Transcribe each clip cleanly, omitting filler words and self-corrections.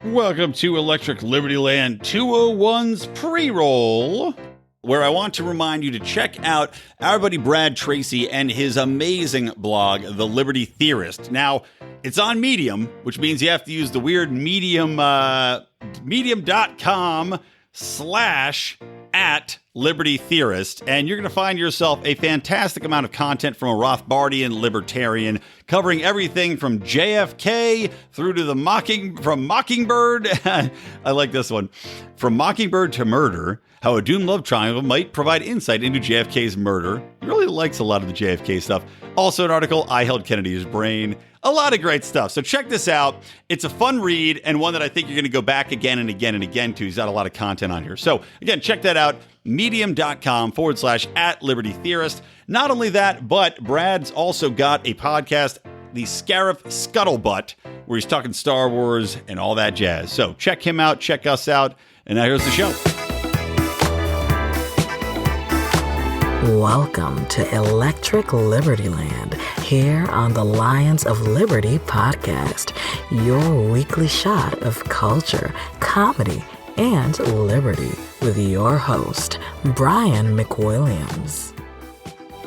Welcome to Electric Liberty Land 201's pre-roll, where I want to remind you to check out our buddy Brad Tracy and his amazing blog, The Liberty Theorist. Now, it's on Medium, which means you have to use the weird medium, medium.com/@Liberty Theorist, and you're going to find yourself a fantastic amount of content from a Rothbardian libertarian, covering everything from JFK through to from Mockingbird. I like this one. From Mockingbird to Murder, how a doomed love triangle might provide insight into JFK's murder. He really likes a lot of the JFK stuff. Also an article, I Held Kennedy's Brain. A lot of great stuff. So check this out. It's a fun read and one that I think you're going to go back again and again and again to. He's got a lot of content on here. So again, check that out. Medium.com/@Liberty Theorist. Not only that, but Brad's also got a podcast, the Scarif Scuttlebutt, where he's talking Star Wars and all that jazz. So check him out, check us out, and now here's the show. Welcome to Electric Liberty Land, here on the Lions of Liberty podcast, your weekly shot of culture, comedy, and liberty with your host, Brian McWilliams.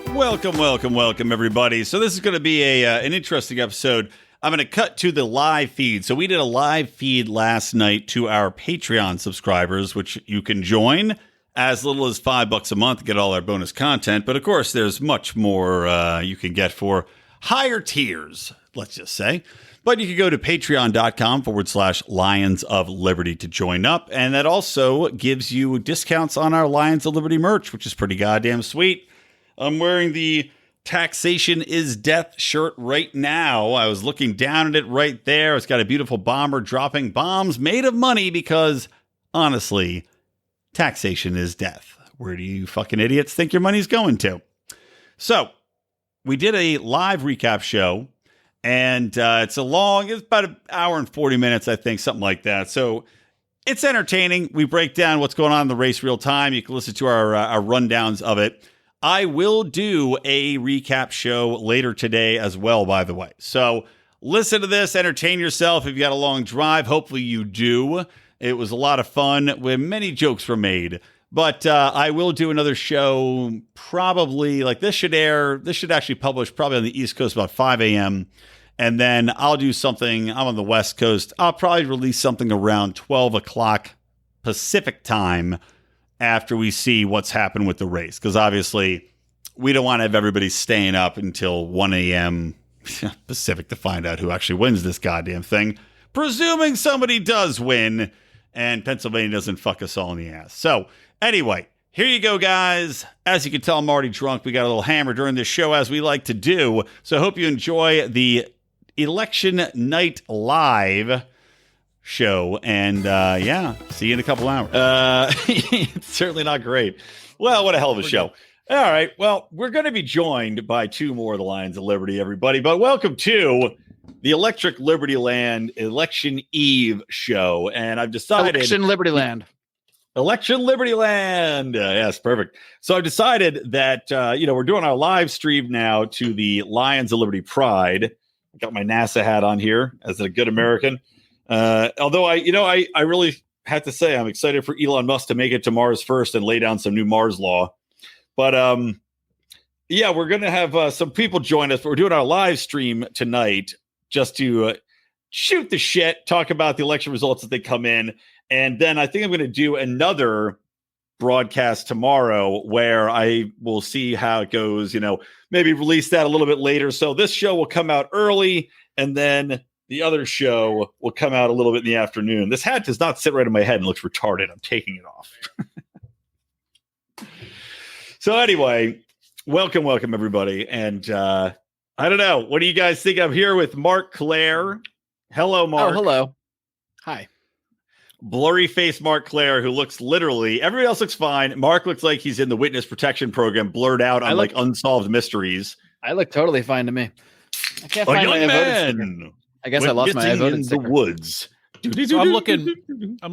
Welcome, everybody. So this is going to be an interesting episode. I'm going to cut to the live feed. So we did a live feed last night to our Patreon subscribers, which you can join as little as $5 a month to get all our bonus content. But of course, there's much more you can get for higher tiers, let's just say. But you can go to patreon.com/Lions of Liberty to join up. And that also gives you discounts on our Lions of Liberty merch, which is pretty goddamn sweet. I'm wearing the Taxation is Death shirt right now. I was looking down at it right there. It's got a beautiful bomber dropping bombs made of money because, honestly, taxation is death. Where do you fucking idiots think your money's going to? So, we did a live recap show, and it's about an hour and 40 minutes, I think, something like that. So, it's entertaining. We break down what's going on in the race real time. You can listen to our rundowns of it. I will do a recap show later today as well, by the way. So, listen to this, entertain yourself. If you got a long drive, hopefully you do. It was a lot of fun where many jokes were made. But I will do another show probably, like this should actually publish probably on the East Coast about 5 a.m. And then I'll do something, I'm on the West Coast. I'll probably release something around 12 o'clock Pacific time after we see what's happened with the race. Because obviously we don't want to have everybody staying up until 1 a.m. Pacific to find out who actually wins this goddamn thing. Presuming somebody does win and Pennsylvania doesn't fuck us all in the ass. So anyway, here you go, guys. As you can tell, I'm already drunk. We got a little hammer during this show, as we like to do. So I hope you enjoy the Election Night Live show. And yeah, see you in a couple hours. It's certainly not great. Well, what a hell of a show. All right. Well, we're going to be joined by two more of the Lions of Liberty, everybody. But welcome to the Electric Liberty Land Election Eve show. And I've decided... Election Liberty Land. Yes, perfect. So I've decided that, we're doing our live stream now to the Lions of Liberty Pride. I got my NASA hat on here as a good American. Although I really have to say I'm excited for Elon Musk to make it to Mars first and lay down some new Mars law. But we're going to have some people join us. But we're doing our live stream tonight just to shoot the shit, talk about the election results as they come in. And then I think I'm going to do another broadcast tomorrow where I will see how it goes, maybe release that a little bit later. So this show will come out early and then the other show will come out a little bit in the afternoon. This hat does not sit right in my head and looks retarded. I'm taking it off. So anyway, welcome everybody. And I don't know. What do you guys think? I'm here with Mark Claire. Hello, Mark. Oh, hello. Hi. Blurry face Mark Claire, who looks literally, everybody else looks fine. Mark looks like he's in the witness protection program, blurred out on unsolved mysteries. I look totally fine to me. I can't find my voting sticker. I guess I lost my voting sticker. In the woods. So I'm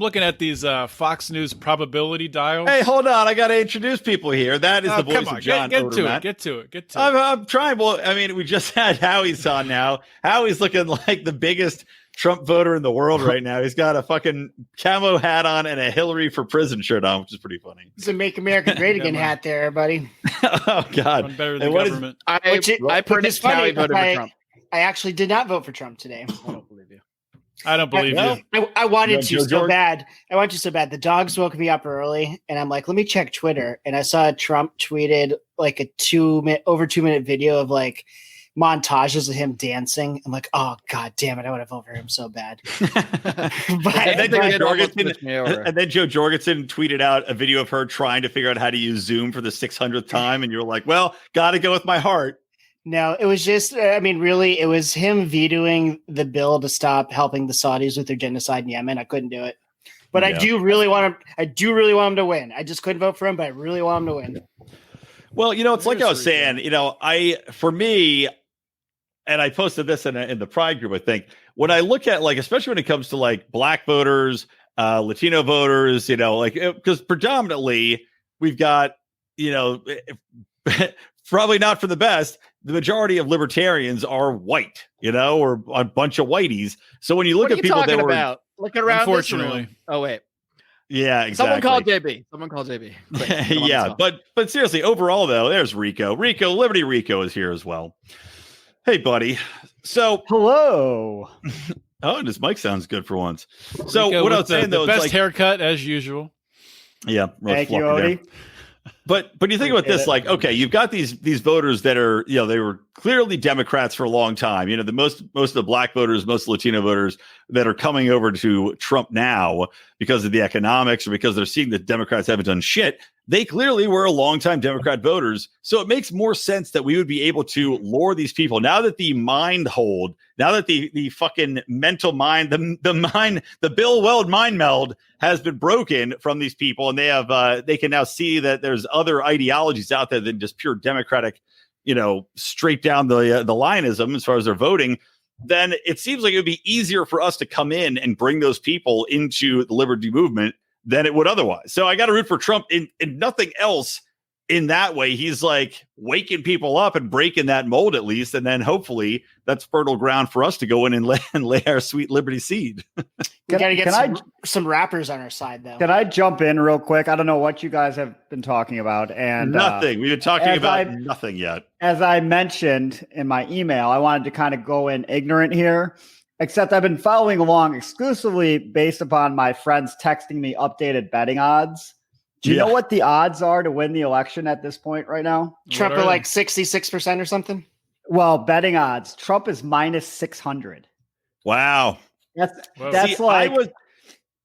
looking at these Fox News probability dials. Hey, hold on. I got to introduce people here. That is the voice of John Odermatt. Get to it. I'm trying. Well, I mean, we just had Howie's on now. Howie's looking like the biggest Trump voter in the world right now. He's got a fucking camo hat on and a Hillary for prison shirt on, which is pretty funny. It's a Make America Great Again hat there, everybody. Oh, God. One better than government. I purchased Callie voted for Trump. I actually did not vote for Trump today. I don't believe you. I don't believe you. I wanted to so bad. I wanted to so bad. The dogs woke me up early, and I'm like, let me check Twitter. And I saw Trump tweeted like a over 2 minute video of like montages of him dancing. I'm like, oh God damn it, I would have voted for him so bad. And then Joe Jorgensen tweeted out a video of her trying to figure out how to use Zoom for the 600th time, and you're like, well, gotta go with my heart. No, it was just, really, it was him vetoing the bill to stop helping the Saudis with their genocide in Yemen. I couldn't do it. But I do really want him to win. I just couldn't vote for him, but I really want him to win. Well, it's like I was saying, for me, and I posted this in the Pride group, I think, when I look at, like, especially when it comes to, like, Black voters, Latino voters, because predominantly we've got, probably not for the best, the majority of libertarians are white, or a bunch of whiteys. So when you look at people that were about? Look around. Unfortunately. Oh, wait. Yeah, exactly. Someone called JB. Yeah, but seriously, overall though, there's Rico. Liberty Rico is here as well. Hey, buddy. So hello. Oh, and his mic sounds good for once. So Rico, what I was saying though, the best haircut as usual. Yeah, thank you, Odie. But you think about this, like, okay, you've got these voters that are, they were clearly Democrats for a long time. The most of the Black voters, most Latino voters that are coming over to Trump now because of the economics or because they're seeing that Democrats haven't done shit. They clearly were longtime Democrat voters. So it makes more sense that we would be able to lure these people now that the fucking mental mind, the Bill Weld mind meld has been broken from these people. And they can now see that there's other ideologies out there than just pure Democratic, straight down the lineism as far as their voting. Then it seems like it would be easier for us to come in and bring those people into the liberty movement than it would otherwise. So I got to root for Trump in nothing else in that way. He's like waking people up and breaking that mold at least. And then hopefully that's fertile ground for us to go in and lay our sweet liberty seed. We got to get some rappers on our side though. Can I jump in real quick? I don't know what you guys have been talking about. And nothing. We've been talking about nothing yet. As I mentioned in my email, I wanted to kind of go in ignorant here. Except I've been following along exclusively based upon my friends texting me updated betting odds. Do you know what the odds are to win the election at this point right now? Trump are like 66% or something? Well, betting odds. Trump is minus 600. Wow. That's like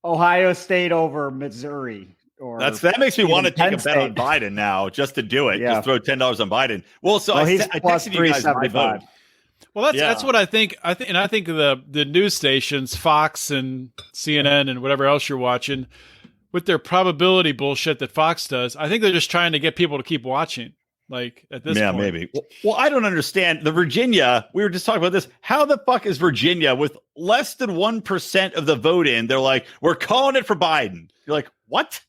Ohio State over Missouri. That makes me want to take a bet on Biden now just to do it. Just throw $10 on Biden. Well, so I texted you guys my vote. Well, that's what I think. I think the news stations, Fox and CNN and whatever else you're watching, with their probability bullshit that Fox does, I think they're just trying to get people to keep watching. Like at this point. Yeah, maybe. Well, I don't understand. The Virginia, we were just talking about this. How the fuck is Virginia with less than 1% of the vote in? They're like, we're calling it for Biden. You're like, what?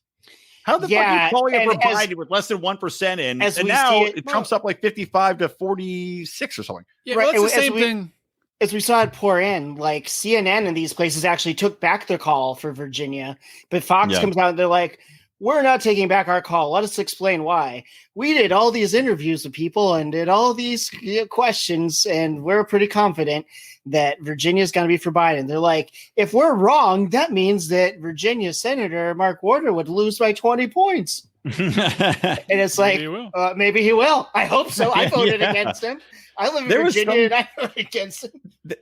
How the fuck are you calling it for Biden with less than 1% in? And now it trumps up like 55 to 46 or something. Yeah, right. Well, it's the same thing. As we saw it pour in, like CNN and these places actually took back their call for Virginia. But Fox comes out and they're like, we're not taking back our call. Let us explain why. We did all these interviews with people and did all these questions, and we're pretty confident that Virginia's going to be for Biden. They're like, if we're wrong, that means that Virginia Senator Mark Warner would lose by 20 points. And it's like, maybe he will. I hope so. I voted against him. I live in Virginia and I voted against him.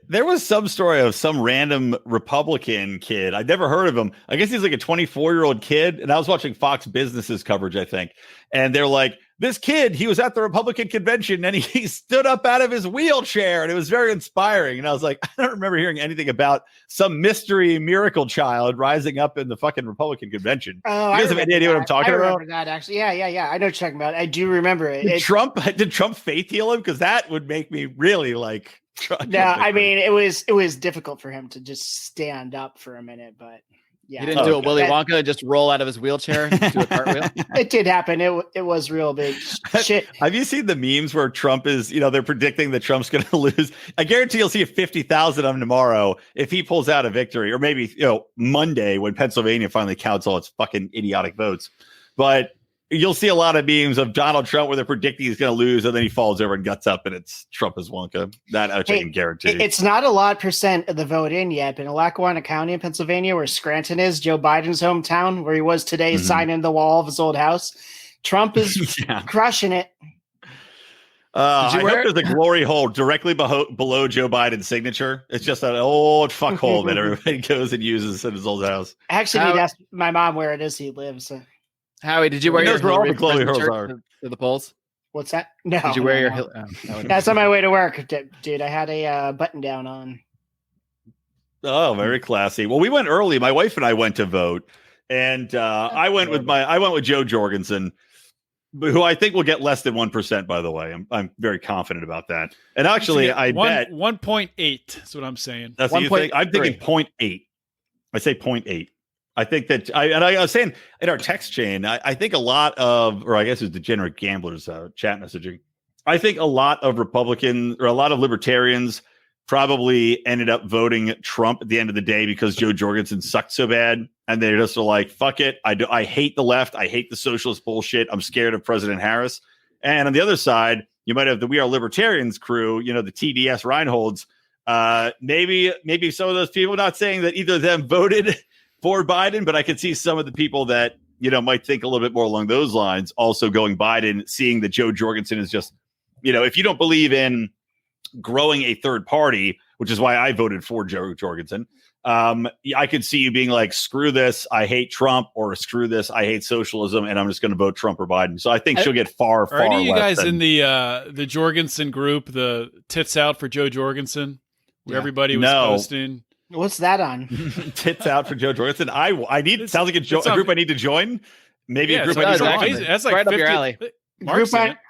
There was some story of some random Republican kid. I'd never heard of him. I guess he's like a 24-year-old kid. And I was watching Fox Business's coverage, I think. And they're like, this kid, he was at the Republican convention and he stood up out of his wheelchair and it was very inspiring. And I was like, I don't remember hearing anything about some mystery miracle child rising up in the fucking Republican convention. Oh, you guys have any idea what I'm talking about? That actually. Yeah. I know what you're talking about. I do remember it. Did Trump faith heal him? Because that would make me really like. No, I mean, it was difficult for him to just stand up for a minute, but Yeah. He didn't do a Willy Wonka and just roll out of his wheelchair and do a cartwheel. It did happen. It was real big shit. Have you seen the memes where Trump is, they're predicting that Trump's going to lose? I guarantee you'll see 50,000 of them tomorrow if he pulls out a victory, or maybe, Monday when Pennsylvania finally counts all its fucking idiotic votes. But you'll see a lot of memes of Donald Trump where they're predicting he's going to lose, and then he falls over and guts up, and it's Trump as Wonka. That I can guarantee. It's not a lot % of the vote in yet, but in Lackawanna County in Pennsylvania, where Scranton is, Joe Biden's hometown, where he was today, signing the wall of his old house, Trump is crushing it. I hope there's a glory hole directly below Joe Biden's signature. It's just an old fuck hole that everybody goes and uses in his old house. I actually need to ask my mom where it is he lives. Howie, did you wear your glory holes to the polls? What's that? No. Did you wear your That's on my way to work, dude. I had a button down on. Oh, very classy. Well, we went early. My wife and I went to vote, and I went with Joe Jorgensen, who I think will get less than 1%. By the way, I'm very confident about that. And actually, I bet 1.8 is what I'm saying. That's what you think. I'm thinking 0.8. I say 0.8. I think that I was saying in our text chain, I think a lot of, or I guess it's degenerate gamblers chat messaging. I think a lot of Republicans or a lot of libertarians probably ended up voting Trump at the end of the day because Joe Jorgensen sucked so bad. And they just are like, fuck it. I hate the left. I hate the socialist bullshit. I'm scared of President Harris. And on the other side, you might have the We Are Libertarians crew, the TDS Reinholds. Maybe some of those people, not saying that either of them voted for Biden, but I could see some of the people that, might think a little bit more along those lines also going Biden, seeing that Joe Jorgensen is just, if you don't believe in growing a third party, which is why I voted for Joe Jorgensen, I could see you being like, screw this, I hate Trump, or screw this, I hate socialism, and I'm just going to vote Trump or Biden. So I think she'll get far Are any of you guys than, in the Jorgensen group, the Tits Out for Joe Jorgensen, where everybody was posting? What's that on? Tits Out for Joe Jorgensen. I need. It sounds like a group I need to join. Maybe a group I need to join. That's like right 50, up your alley.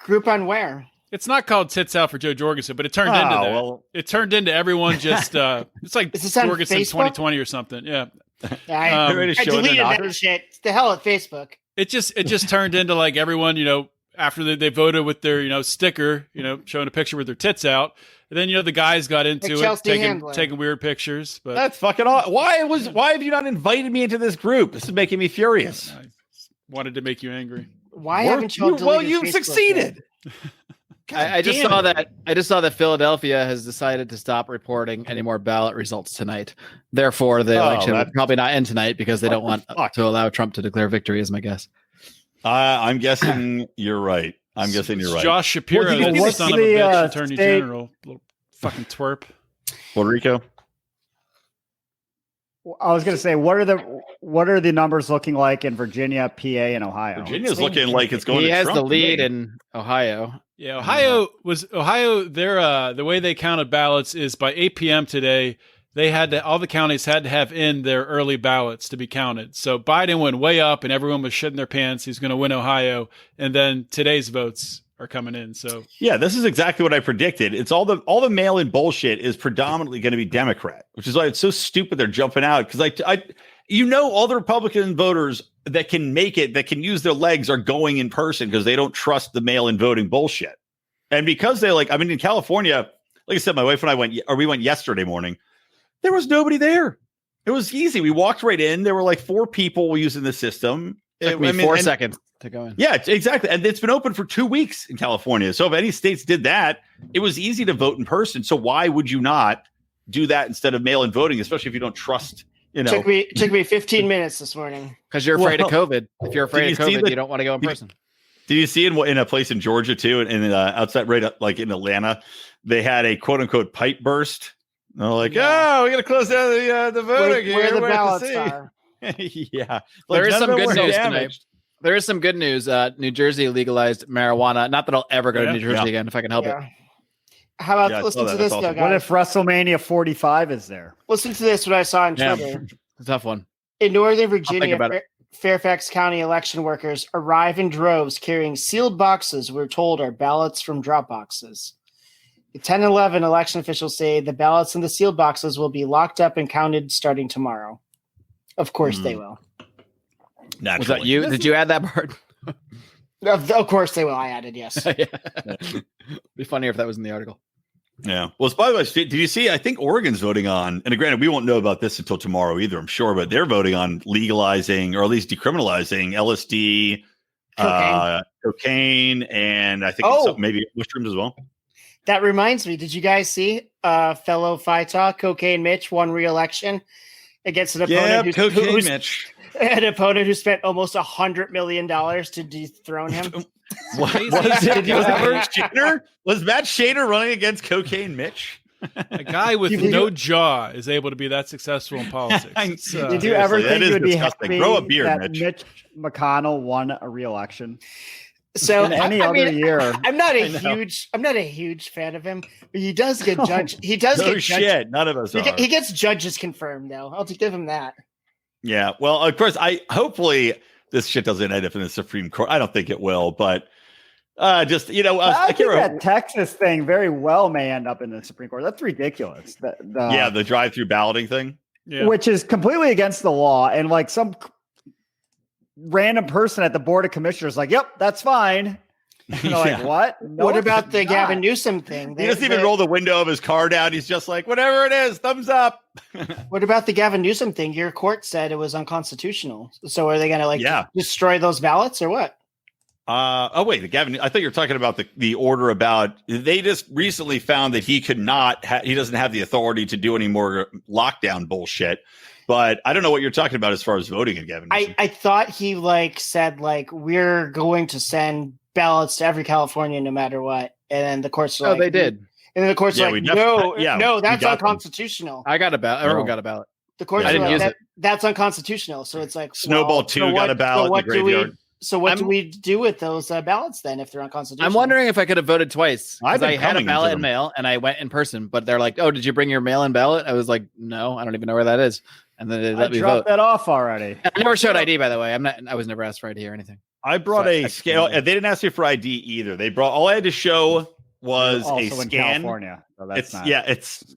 Group on where? It's not called Tits Out for Joe Jorgensen, but it turned into that. Well, it turned into everyone just. It's like Jorgensen 2020 or something. Yeah. I deleted that shit. The hell at Facebook. It just turned into like everyone, after they voted with their, sticker, showing a picture with their tits out. And then, the guys got into it, taking weird pictures. But that's fucking awesome. Why have you not invited me into this group? This is making me furious. I wanted to make you angry. Why haven't you? Well, you've succeeded. I just saw that Philadelphia has decided to stop reporting any more ballot results tonight. Therefore, the election will probably not end tonight because they don't want to allow Trump to declare victory, is my guess. I'm guessing you're right. Josh Shapiro, the son of a bitch, attorney general, little fucking twerp. Puerto Rico. I was going to say, what are the numbers looking like in Virginia, PA, and Ohio? Virginia's looking like it's going. He has Trump the lead in Ohio. Yeah, Ohio. Their the way they counted ballots is by 8 p.m. today. All the counties had to have in their early ballots to be counted. So Biden went way up, and everyone was shitting their pants. He's going to win Ohio, and then today's votes are coming in. So yeah, this is exactly what I predicted. It's all the mail-in bullshit is predominantly going to be Democrat, which is why it's so stupid they're jumping out, because all the Republican voters that can make it, that can use their legs, are going in person because they don't trust the mail-in voting bullshit. And because in California, like I said, my wife and I we went yesterday morning. There was nobody there. It was easy. We walked right in. There were like 4 people using the system. It took me 4 seconds to go in. Yeah, exactly. And it's been open for 2 weeks in California. So if any states did that, it was easy to vote in person. So why would you not do that instead of mail-in voting, especially if you don't trust, Took me 15 minutes this morning. Because you're afraid of COVID. If you're afraid of COVID, you don't want to go in person. Did you see in a place in Georgia too, and outside, right up, like in Atlanta, they had a quote unquote pipe burst. And they're like, oh, we're gonna close down the voting where the ballots are. Yeah, there is some good news tonight. There is some good news. New Jersey legalized marijuana. Not that I'll ever go to New Jersey again if I can help it. How about listen to this, though, guys? What if WrestleMania 45 is there? Listen to this, what I saw on Twitter. It's a tough one. In Northern Virginia, Fairfax County election workers arrive in droves carrying sealed boxes we're told are ballots from drop boxes. The 10-11 election officials say the ballots in the sealed boxes will be locked up and counted starting tomorrow. Of course they will. Naturally. Was that you? Did you add that part? Of course they will. I added yes. Be funnier if that was in the article. Yeah. Well, by the way, did you see? I think Oregon's voting on, and granted, we won't know about this until tomorrow either, I'm sure, but they're voting on legalizing or at least decriminalizing LSD, cocaine, and I think maybe mushrooms as well. That reminds me. Did you guys see fellow Phi-Ta, Cocaine Mitch, won re-election against an opponent an opponent who spent almost $100 million to dethrone him? Was Matt Shader running against Cocaine Mitch? A guy with no jaw is able to be that successful in politics. Did you ever think it would be happy Grow a beard, that Mitch McConnell won a re-election? So in any other year, I'm not a huge fan of him, but he does get judged. He does get judged. None of us are. He gets judges confirmed, though. I'll give him that. Yeah. Well, of course, hopefully this shit doesn't end up in the Supreme Court. I don't think it will, but I think that Texas thing very well may end up in the Supreme Court. That's ridiculous. The drive-through balloting thing, which is completely against the law, and like some random person at the Board of Commissioners, like, yep, that's fine. Like, what? No, what about the Gavin Newsom thing? He doesn't even roll the window of his car down. He's just like, whatever it is, thumbs up. What about the Gavin Newsom thing? Your court said it was unconstitutional. So are they going to destroy those ballots or what? Wait, the Gavin. I thought you were talking about the order about. They just recently found that he could not. He doesn't have the authority to do any more lockdown bullshit. But I don't know what you're talking about as far as voting in Gavin Newsom. I thought he said we're going to send ballots to every Californian no matter what, and then the courts. They did. And then the courts no, that's unconstitutional. I got a ballot. Everyone got a ballot. The courts I didn't use it. That's unconstitutional. So it's like Snowball 2 got a ballot. What do we do with those ballots then if they're unconstitutional? I'm wondering if I could have voted twice. I had a ballot in them. mail and I went in person, but they're like, "Oh, did you bring your mail-in ballot?" I was like, "No, I don't even know where that is." And then they let me vote. That off already. I never showed ID, by the way. I was never asked for ID or anything. I brought a scale. They didn't ask me for ID either. They brought all I had to show was a scan. In California, so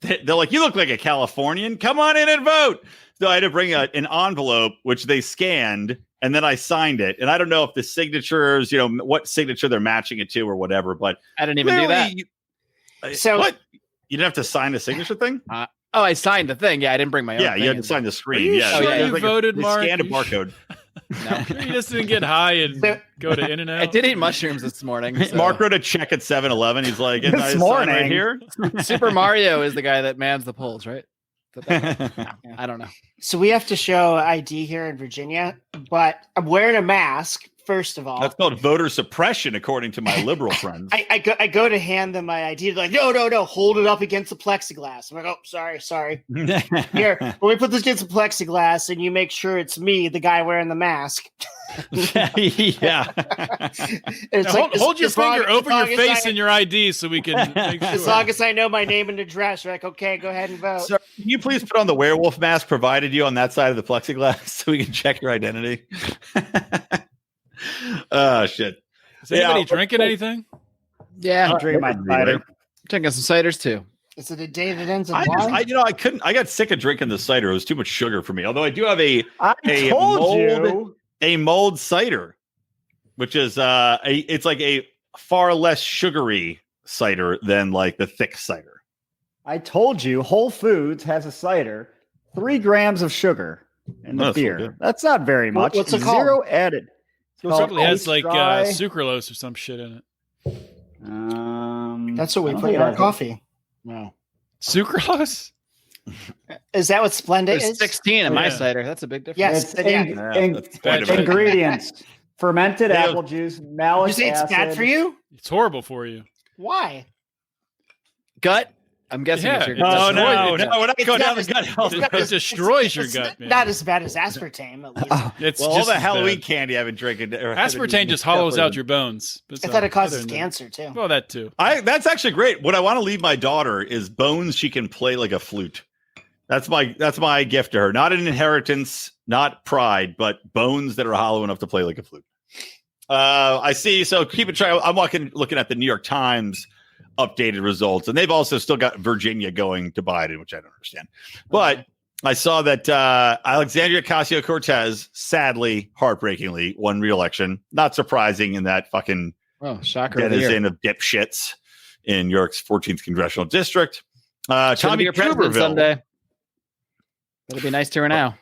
they're like, you look like a Californian. Come on in and vote. So I had to bring an envelope, which they scanned, and then I signed it. And I don't know if the signatures, what signature they're matching it to or whatever. But I didn't even do that. So what? You didn't have to sign the signature thing? I signed the thing. Yeah, I didn't bring my own. Yeah, you had to sign the screen. You voted, Mark. Scanned a barcode. No, you just didn't get high and go to In-N-Out. I did eat mushrooms this morning. So. Mark wrote a check at 7-Eleven. He's like, this morning right here. Super Mario is the guy that mans the polls, right? I don't know. So we have to show ID here in Virginia, but I'm wearing a mask. First of all, that's called voter suppression, according to my liberal friends. I go to hand them my ID. They're like, no, hold it up against the plexiglass. I'm like, oh, sorry. Here, when we put this against the plexiglass, and you make sure it's me, the guy wearing the mask. Yeah. Hold your finger over your face in your ID so we can make sure. As long as I know my name and address, you're like, okay, go ahead and vote. So, can you please put on the werewolf mask provided you on that side of the plexiglass so we can check your identity? Oh shit! Is anybody drinking anything? Yeah, I'm drinking my cider. I'm drinking some ciders too. Is it a day that ends in I couldn't. I got sick of drinking the cider. It was too much sugar for me. Although I do have a mulled cider, which is it's like a far less sugary cider than like the thick cider. I told you, Whole Foods has a cider, 3 grams of sugar in the beer. That's not very much. What's it called? 0 added. It probably has like sucralose or some shit in it. That's what we put in our coffee. Wow. Sucralose? Is that what Splenda is? 16 in my cider. That's a big difference. Yes. Ingredients: fermented apple juice, malic acid. You say it's bad for you? It's horrible for you. Why? Gut? I'm guessing it's your gut. Oh, no, we're not going down the gut health. It destroys your gut, man. Not as bad as aspartame, at least. All the Halloween candy I've been drinking. Aspartame just hollows out your bones. I thought it causes cancer, too. Well, that, too. That's actually great. What I want to leave my daughter is bones she can play like a flute. That's my gift to her. Not an inheritance, not pride, but bones that are hollow enough to play like a flute. I see. So keep it trying. I'm looking at the New York Times updated results, and they've also still got Virginia going to Biden, which I don't understand. But I saw that Alexandria Ocasio-Cortez, sadly, heartbreakingly, won re-election. Not surprising in that fucking denizen of dipshits in New York's 14th congressional district. Tommy Tuberville someday. It'll be nice to her now.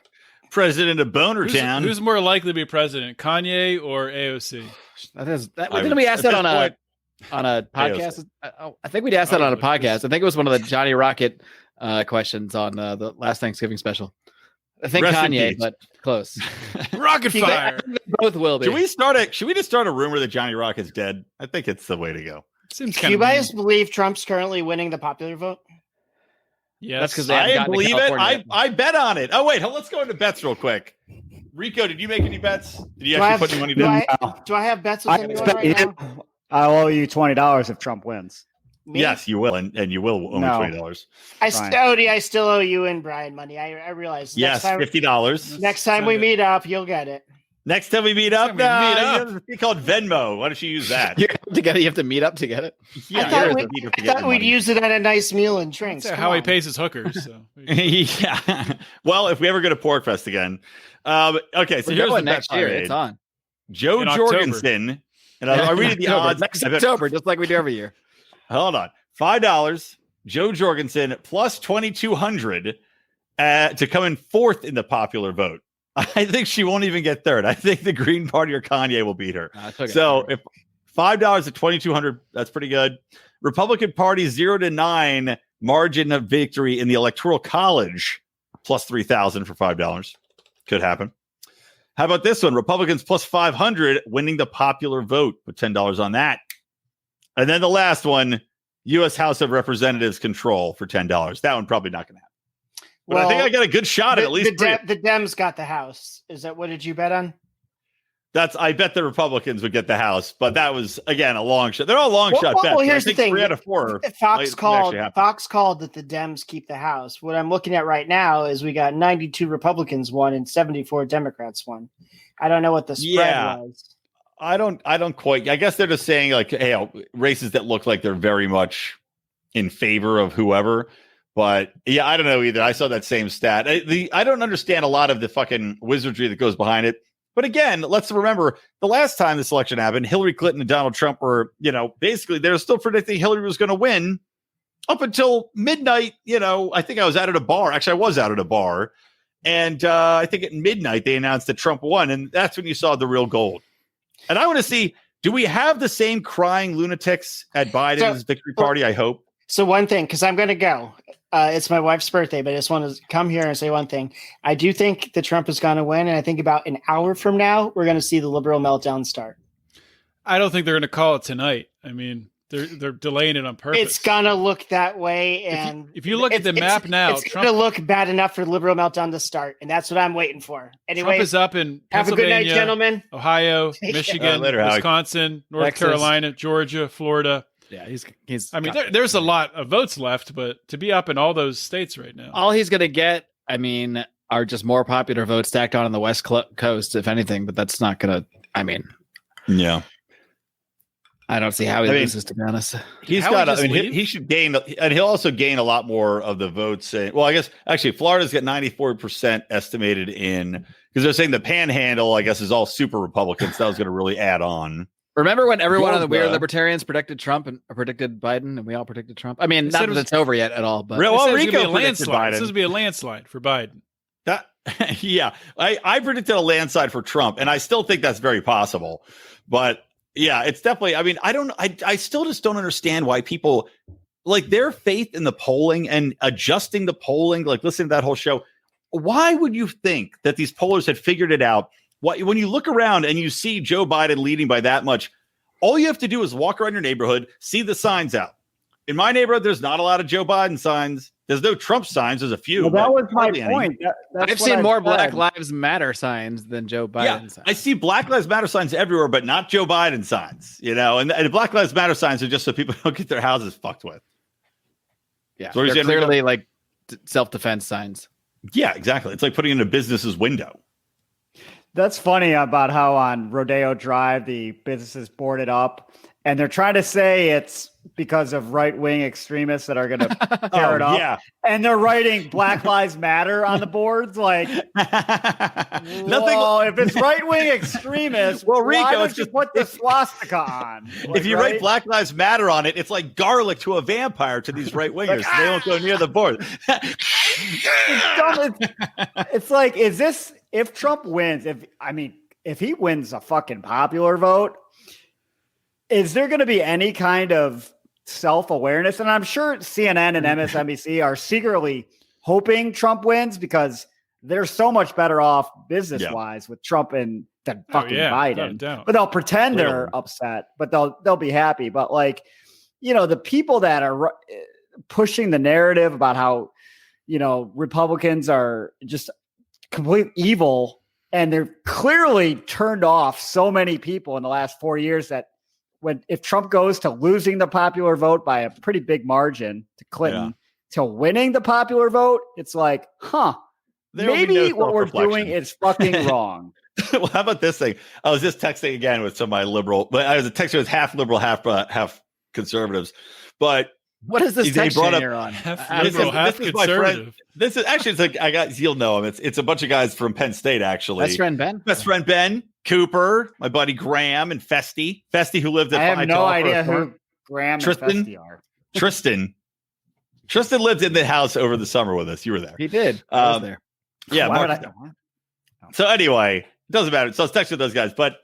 President of Bonertown. Who's more likely to be president, Kanye or AOC? Didn't we ask that on a podcast? I think we'd asked that on a podcast. I think it was one of the Johnny Rocket questions on the last Thanksgiving special. I think Rest Kanye, but close. Rocket fire. Both will be. Should we just start a rumor that Johnny Rock is dead? I think it's the way to go. Seems Do you guys believe Trump's currently winning the popular vote? Yes, that's because I believe it. I bet on it. Oh wait, let's go into bets real quick. Rico, did you make any bets? Did you actually put any money down? Do I have bets with anyone right now? I'll owe you $20 if Trump wins. Me? Yes, you will, and you will owe me $20. I still owe you and Brian money. I realize. Yes, $50. Next time we meet up, you'll get it. Next time we meet up, it's called Venmo. Why don't you use that? You have to meet up to get it. Yeah, I thought we'd use it at a nice meal and drinks. That's how he pays his hookers. So. Yeah. Well, if we ever go to Porkfest again. Okay, so here's the next year. It's on. Joe Jorgensen. And I read the odds. Next October, just like we do every year. Hold on. $5. Joe Jorgensen plus 2,200 to come in fourth in the popular vote. I think she won't even get third. I think the Green Party or Kanye will beat her. So if $5 at 2,200, that's pretty good. Republican Party 0 to 9 margin of victory in the Electoral College plus 3,000 for $5. Could happen. How about this one? Republicans plus 500 winning the popular vote with $10 on that. And then the last one, U.S. House of Representatives control for $10. That one probably not going to happen. But I think I got a good shot at least. The Dems got the House. Is that what did you bet on? I bet the Republicans would get the House, but that was again a long shot. They're all long shot bets. Well, here's the thing: 3 out of 4. Fox called that the Dems keep the House. What I'm looking at right now is we got 92 Republicans won and 74 Democrats won. I don't know what the spread was. I don't quite. I guess they're just saying like, hey, races that look like they're very much in favor of whoever. But yeah, I don't know either. I saw that same stat. I don't understand a lot of the fucking wizardry that goes behind it. But again, let's remember the last time this election happened, Hillary Clinton and Donald Trump were, basically they were still predicting Hillary was going to win up until midnight. I think I was out at a bar. Actually, I was out at a bar. And I think at midnight they announced that Trump won. And that's when you saw the real gold. And I want to see, do we have the same crying lunatics at Biden's victory party? I hope. So one thing, because I'm going to go. It's my wife's birthday, but I just want to come here and say one thing. I do think that Trump is going to win, and I think about an hour from now, we're going to see the liberal meltdown start. I don't think they're going to call it tonight. I mean, they're delaying it on purpose. It's going to look that way, and if you look at the map now, it's going to look bad enough for liberal meltdown to start, and that's what I'm waiting for. Anyway, Trump is up in have a good night, gentlemen. Ohio, Michigan, Wisconsin, North Texas, Carolina, Georgia, Florida. Yeah, he's. I mean, there's a lot of votes left, but to be up in all those states right now, all he's going to get, are just more popular votes stacked on the West Coast, if anything. But that's not going to. Yeah, I don't see how he loses. To be honest, he's got. He should gain, and he'll also gain a lot more of the votes. Well, I guess actually, Florida's got 94% estimated in because they're saying the Panhandle, I guess, is all super Republicans. That was going to really add on. Remember when every one of the weird libertarians predicted Trump and predicted Biden, and we all predicted Trump? I mean, not that it's over yet at all, but Rico predicted Biden. This is be a landslide for Biden. Yeah, I predicted a landslide for Trump, and I still think that's very possible. But yeah, it's definitely. I still just don't understand why people like their faith in the polling and adjusting the polling. Like, listen to that whole show. Why would you think that these pollers had figured it out? When you look around and you see Joe Biden leading by that much, all you have to do is walk around your neighborhood, see the signs out. In my neighborhood, there's not a lot of Joe Biden signs. There's no Trump signs. There's a few. Well, that was my point. I've seen more Black Lives Matter signs than Joe Biden signs. I see Black Lives Matter signs everywhere, but not Joe Biden signs. And Black Lives Matter signs are just so people don't get their houses fucked with. Yeah, so they're clearly like self-defense signs. Yeah, exactly. It's like putting in a business's window. That's funny about how on Rodeo Drive the businesses boarded up And they're trying to say it's because of right-wing extremists that are going to tear it up. Yeah. And they're writing Black Lives Matter on the boards. Like, if it's right-wing extremists, well, Rico, why would you put the swastika on? Like, if you write Black Lives Matter on it, it's like garlic to a vampire to these right-wingers. They don't go near the board. It's like, is this, if Trump wins, if he wins a fucking popular vote, is there going to be any kind of self-awareness? And I'm sure CNN and MSNBC are secretly hoping Trump wins because they're so much better off business-wise with Trump than fucking Biden. But they'll pretend they're upset, but they'll be happy. But like, the people that are pushing the narrative about how, Republicans are just complete evil, and they're clearly turned off so many people in the last 4 years that if Trump goes to losing the popular vote by a pretty big margin to Clinton to winning the popular vote, it's like, maybe what we're doing is fucking wrong. Well, how about this thing? I was just texting again with some of my liberal, but I was texting with half liberal, half conservatives. But what is this text you're on? Half liberal, half conservative. This is actually, it's like you'll know him. It's a bunch of guys from Penn State, actually. Best friend Ben. Cooper, my buddy Graham, and Festy, who lived at. I have no idea who Graham and Festy are. Tristan lived in the house over the summer with us. You were there. He did. I was there. Yeah. Why would I? So anyway, it doesn't matter. So I was texting with those guys, but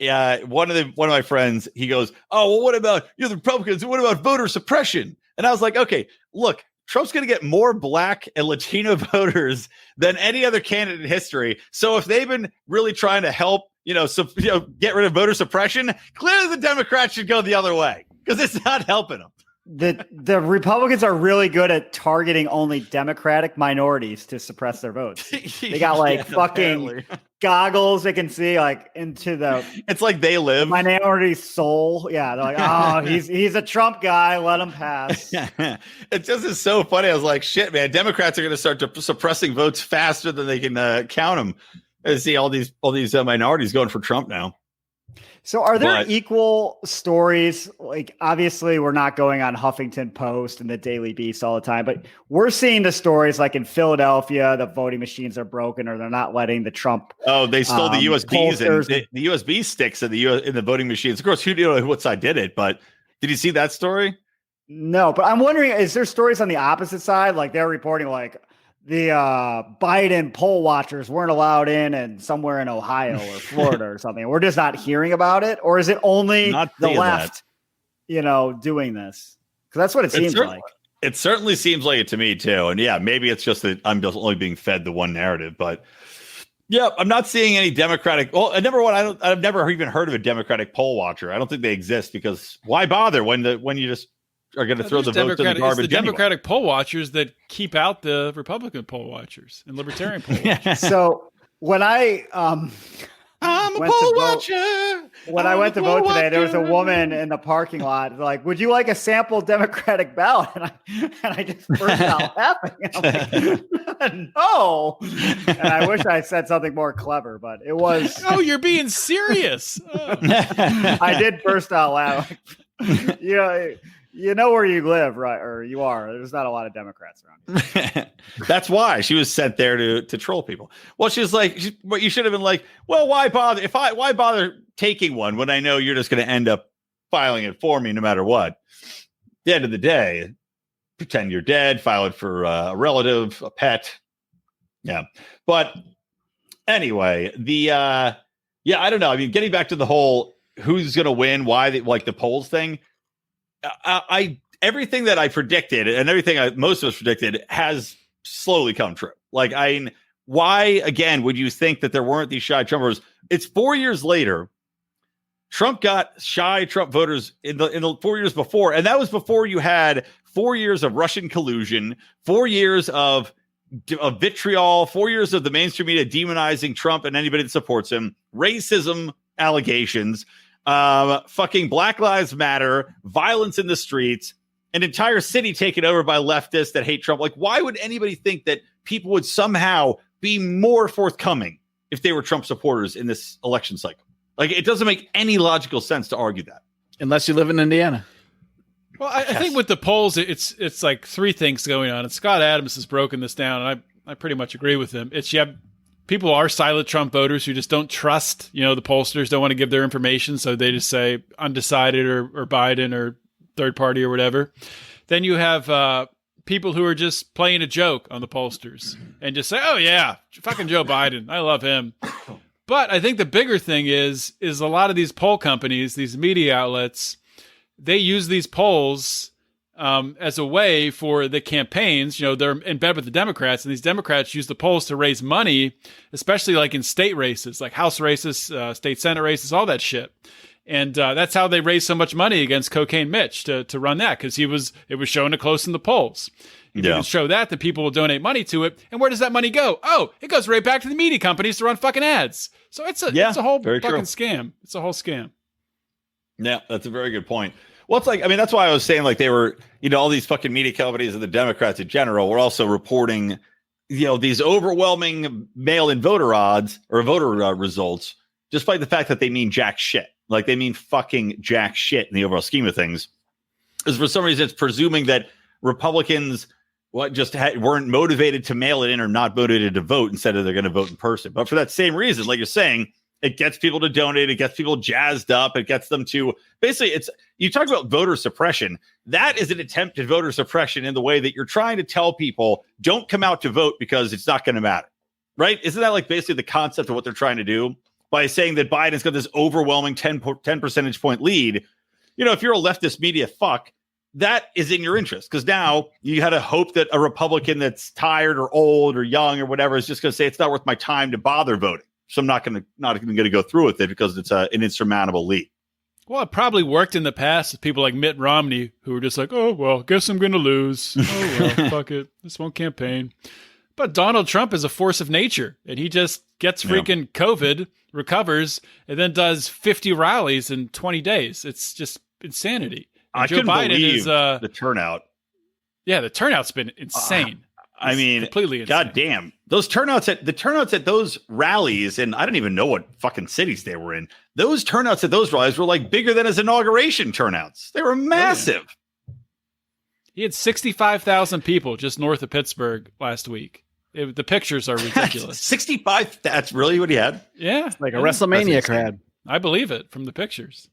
one of my friends, he goes, "Oh, well, what about the Republicans? What about voter suppression?" And I was like, "Okay, look, Trump's going to get more Black and Latino voters than any other candidate in history. So if they've been really trying to help, get rid of voter suppression, clearly the Democrats should go the other way because it's not helping them." The Republicans are really good at targeting only Democratic minorities to suppress their votes. They got fucking goggles they can see into the. It's like they live minority soul. Yeah, they're like, oh, he's a Trump guy. Let him pass. It just is so funny. I was like, shit, man. Democrats are going to start suppressing votes faster than they can count them. I see all these minorities going for Trump now. So are there equal stories? Like, obviously we're not going on Huffington Post and the Daily Beast all the time, but we're seeing the stories like in Philadelphia, the voting machines are broken or they're not letting the Trump. Oh, they stole the USBs and the USB sticks in the voting machines. Of course, what side did it, but did you see that story? No, but I'm wondering, is there stories on the opposite side? Like they're reporting the Biden poll watchers weren't allowed in somewhere in Ohio or Florida or something. We're just not hearing about it. Or is it only the left, doing this? Because that's what it seems like. It certainly seems like it to me too. And yeah, maybe it's just that I'm just only being fed the one narrative, but yeah, I'm not seeing any Democratic. Well, number one, I've never even heard of a Democratic poll watcher. I don't think they exist because why bother when you just are going to throw the votes in the garbage. It's the Democratic poll watchers that keep out the Republican poll watchers and Libertarian poll watchers. So when I'm a poll watcher. When I went to vote today, there was a woman in the parking lot like, "Would you like a sample Democratic ballot?" And I just burst out laughing. I'm like, no. And I wish I said something more clever, but it was. Oh, you're being serious. Oh. I did burst out laughing. You know where you live, right? Or you are. There's not a lot of Democrats around. That's why she was sent there to troll people. Well, she's like, but you should have been like, well, why bother? Why bother taking one when I know you're just going to end up filing it for me no matter what? At the end of the day, pretend you're dead, file it for a relative, a pet. Yeah. But anyway, I don't know. I mean, getting back to the whole who's going to win, why the polls thing. Everything that I predicted and everything most of us predicted has slowly come true. Why again would you think that there weren't these shy Trump voters? It's 4 years later. Trump got shy Trump voters in the 4 years before, and that was before you had 4 years of Russian collusion, 4 years of vitriol, 4 years of the mainstream media demonizing Trump and anybody that supports him, racism allegations. Fucking Black Lives Matter, violence in the streets, an entire city taken over by leftists that hate Trump. Why would anybody think that people would somehow be more forthcoming if they were Trump supporters in this election cycle? It doesn't make any logical sense to argue that. Unless you live in Indiana. Well, I think with the polls, it's like three things going on. And Scott Adams has broken this down, and I pretty much agree with him. It's people are silent Trump voters who just don't trust, the pollsters, don't want to give their information, so they just say undecided or Biden or third party or whatever. Then you have people who are just playing a joke on the pollsters and just say, oh yeah, fucking Joe Biden, I love him. But I think the bigger thing is a lot of these poll companies, these media outlets, they use these polls as a way for the campaigns. They're in bed with the Democrats, and these Democrats use the polls to raise money, especially like in state races, like House races, state Senate races, all that shit. And that's how they raised so much money against Cocaine Mitch to run that, because it was showing it close in the polls. If you can show that, then people will donate money to it. And where does that money go? Oh, it goes right back to the media companies to run fucking ads. So it's a whole fucking scam. It's a whole scam. Yeah, that's a very good point. Well, it's like, that's why I was saying, like, they were, all these fucking media companies and the Democrats in general were also reporting, these overwhelming mail-in voter odds or voter results, despite the fact that they mean jack shit. Like, they mean fucking jack shit in the overall scheme of things. Because for some reason, it's presuming that Republicans weren't motivated to mail it in or not motivated to vote, instead of they're going to vote in person. But for that same reason, like you're saying, it gets people to donate. It gets people jazzed up. It gets them to basically, you talk about voter suppression. That is an attempt at voter suppression in the way that you're trying to tell people don't come out to vote because it's not going to matter. Right? Isn't that like basically the concept of what they're trying to do by saying that Biden's got this overwhelming 10 percentage point lead? If you're a leftist media fuck, that is in your interest, because now you had a hope that a Republican that's tired or old or young or whatever is just going to say it's not worth my time to bother voting. So I'm not going to go through with it because it's an insurmountable lead. Well, it probably worked in the past with people like Mitt Romney, who were just like, oh, well, guess I'm going to lose. Oh, well, fuck it. This won't campaign. But Donald Trump is a force of nature, and he just gets freaking COVID, recovers, and then does 50 rallies in 20 days. It's just insanity. And I couldn't believe the turnout. Yeah, the turnout's been insane. Completely insane. God damn. Those turnouts at those rallies, and I don't even know what fucking cities they were in. Those turnouts at those rallies were like bigger than his inauguration turnouts. They were massive. He had 65,000 people just north of Pittsburgh last week. The pictures are ridiculous. 65? That's really what he had? Yeah. Like a WrestleMania crowd. I believe it from the pictures.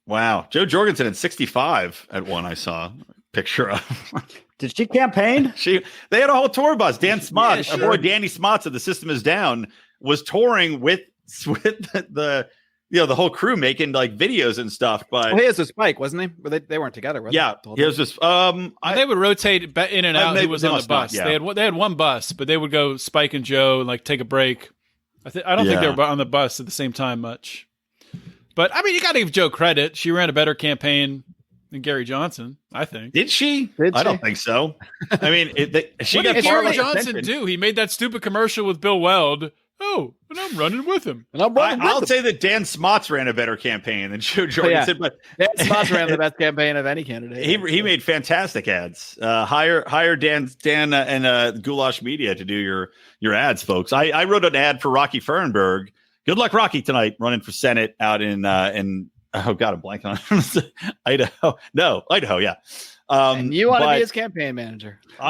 Wow. Joe Jorgensen at 65 at one I saw a picture of. Did she campaign? They had a whole tour bus. Dan Smots, our boy Danny Smots of The System Is Down, was touring with the whole crew, making like videos and stuff. But he was with Spike, wasn't he? But they weren't together, was he was just they would rotate in and out. He was on the bus. Not, yeah. They had one bus, but they would go Spike and Joe and like take a break. I don't think they were on the bus at the same time much. But you got to give Joe credit. She ran a better campaign than Gary Johnson, I think. Did she? I don't think so. What did Gary Johnson do? He made that stupid commercial with Bill Weld. Oh, and I'm running with him. I'll say that Dan Smots ran a better campaign than Joe Jorgensen. But Dan Smots ran the best campaign of any candidate. He made fantastic ads. Hire Dan and Goulash Media to do your ads, folks. I wrote an ad for Rocky Fernberg. Good luck, Rocky, tonight, running for Senate out in oh god, I'm blanking on Idaho. No, Idaho, yeah. And you want to be his campaign manager? No,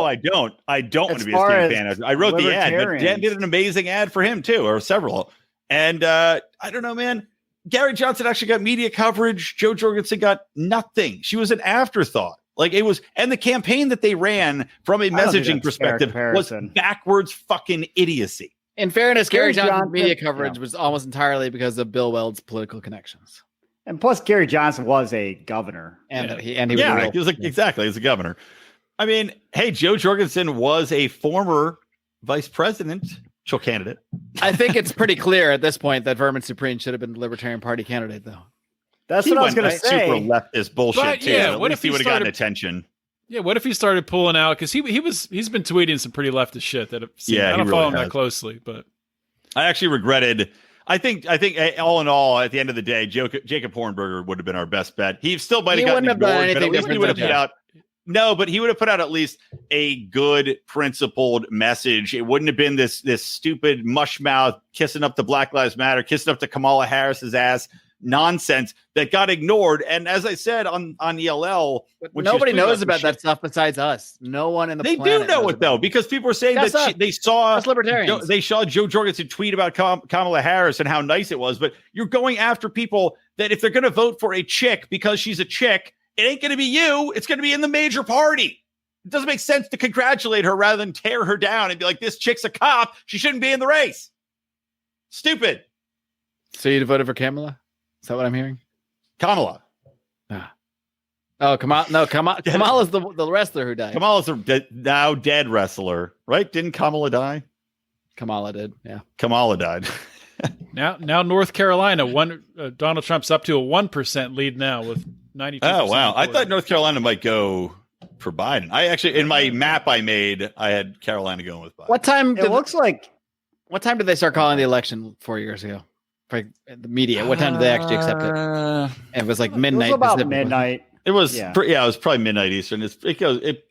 I don't. I don't want to be his campaign manager. I wrote the ad, but Dan did an amazing ad for him too, or several. And I don't know, man. Gary Johnson actually got media coverage. Joe Jorgensen got nothing. She was an afterthought. Like it was, and the campaign that they ran from a messaging perspective was backwards fucking idiocy. In fairness, Gary Johnson's media coverage was almost entirely because of Bill Weld's political connections. And plus, Gary Johnson was a governor. He was like, exactly, he was a governor. I mean, hey, Joe Jorgensen was a former vice presidential candidate. I think it's pretty clear at this point that Vermin Supreme should have been the Libertarian Party candidate, though. That's what I was going to say. Super leftist bullshit, but, too. Yeah, what if he would have gotten attention? Yeah, what if he started pulling out? Because he's been tweeting some pretty leftist shit that I don't follow him that closely, but I actually regretted. I think all in all, at the end of the day, Jacob Hornberger would have been our best bet. He still might have gotten ignored, but at least he would have put out. No, but he would have put out at least a good, principled message. It wouldn't have been this stupid mush mouth kissing up to Black Lives Matter, kissing up to Kamala Harris's ass nonsense that got ignored. And as I said on ELL, nobody knows about that stuff besides us. No one in the planet do know it though, because people are saying that they saw libertarians. They saw Joe Jorgensen tweet about Kamala Harris and how nice it was. But you're going after people that if they're going to vote for a chick because she's a chick, it ain't going to be you. It's going to be in the major party. It doesn't make sense to congratulate her rather than tear her down and be like, this chick's a cop. She shouldn't be in the race. Stupid. So you voted for Kamala? Is that what I'm hearing? Kamala. Oh, Kamala. No, Kamala's the wrestler who died. Kamala's a now dead wrestler, right? Didn't Kamala die? Kamala did, yeah. Kamala died. Now North Carolina, Donald Trump's up to a 1% lead now with 92%. Oh, wow. I thought North Carolina might go for Biden. I actually, in my map I made, I had Carolina going with Biden. What time did they start calling the election 4 years ago? For the media, what time did they actually accept it? It was like midnight. It was about midnight. It was, it was probably midnight Eastern. It's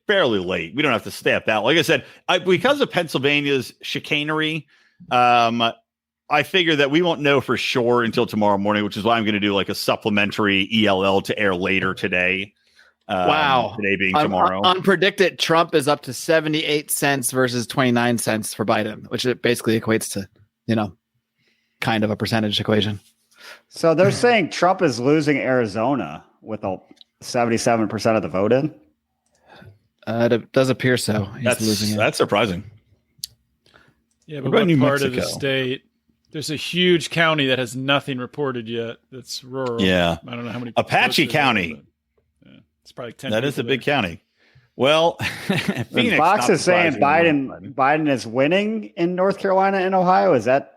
fairly late. We don't have to stay up that. Like I said, because of Pennsylvania's chicanery, I figure that we won't know for sure until tomorrow morning, which is why I'm going to do like a supplementary ELL to air later today. Wow. Today being tomorrow. Unpredicted, Trump is up to 78 cents versus 29 cents for Biden, which it basically equates to, kind of a percentage equation. So they're saying Trump is losing Arizona with 77% of the vote in? It does appear so. He's losing it. That's surprising. Yeah, but what part of the state? There's a huge county that has nothing reported yet. That's rural. Yeah. I don't know how many. Apache County. It's probably 10. That is a big county. Well, Phoenix, Fox is saying Biden is winning in North Carolina and Ohio. Is that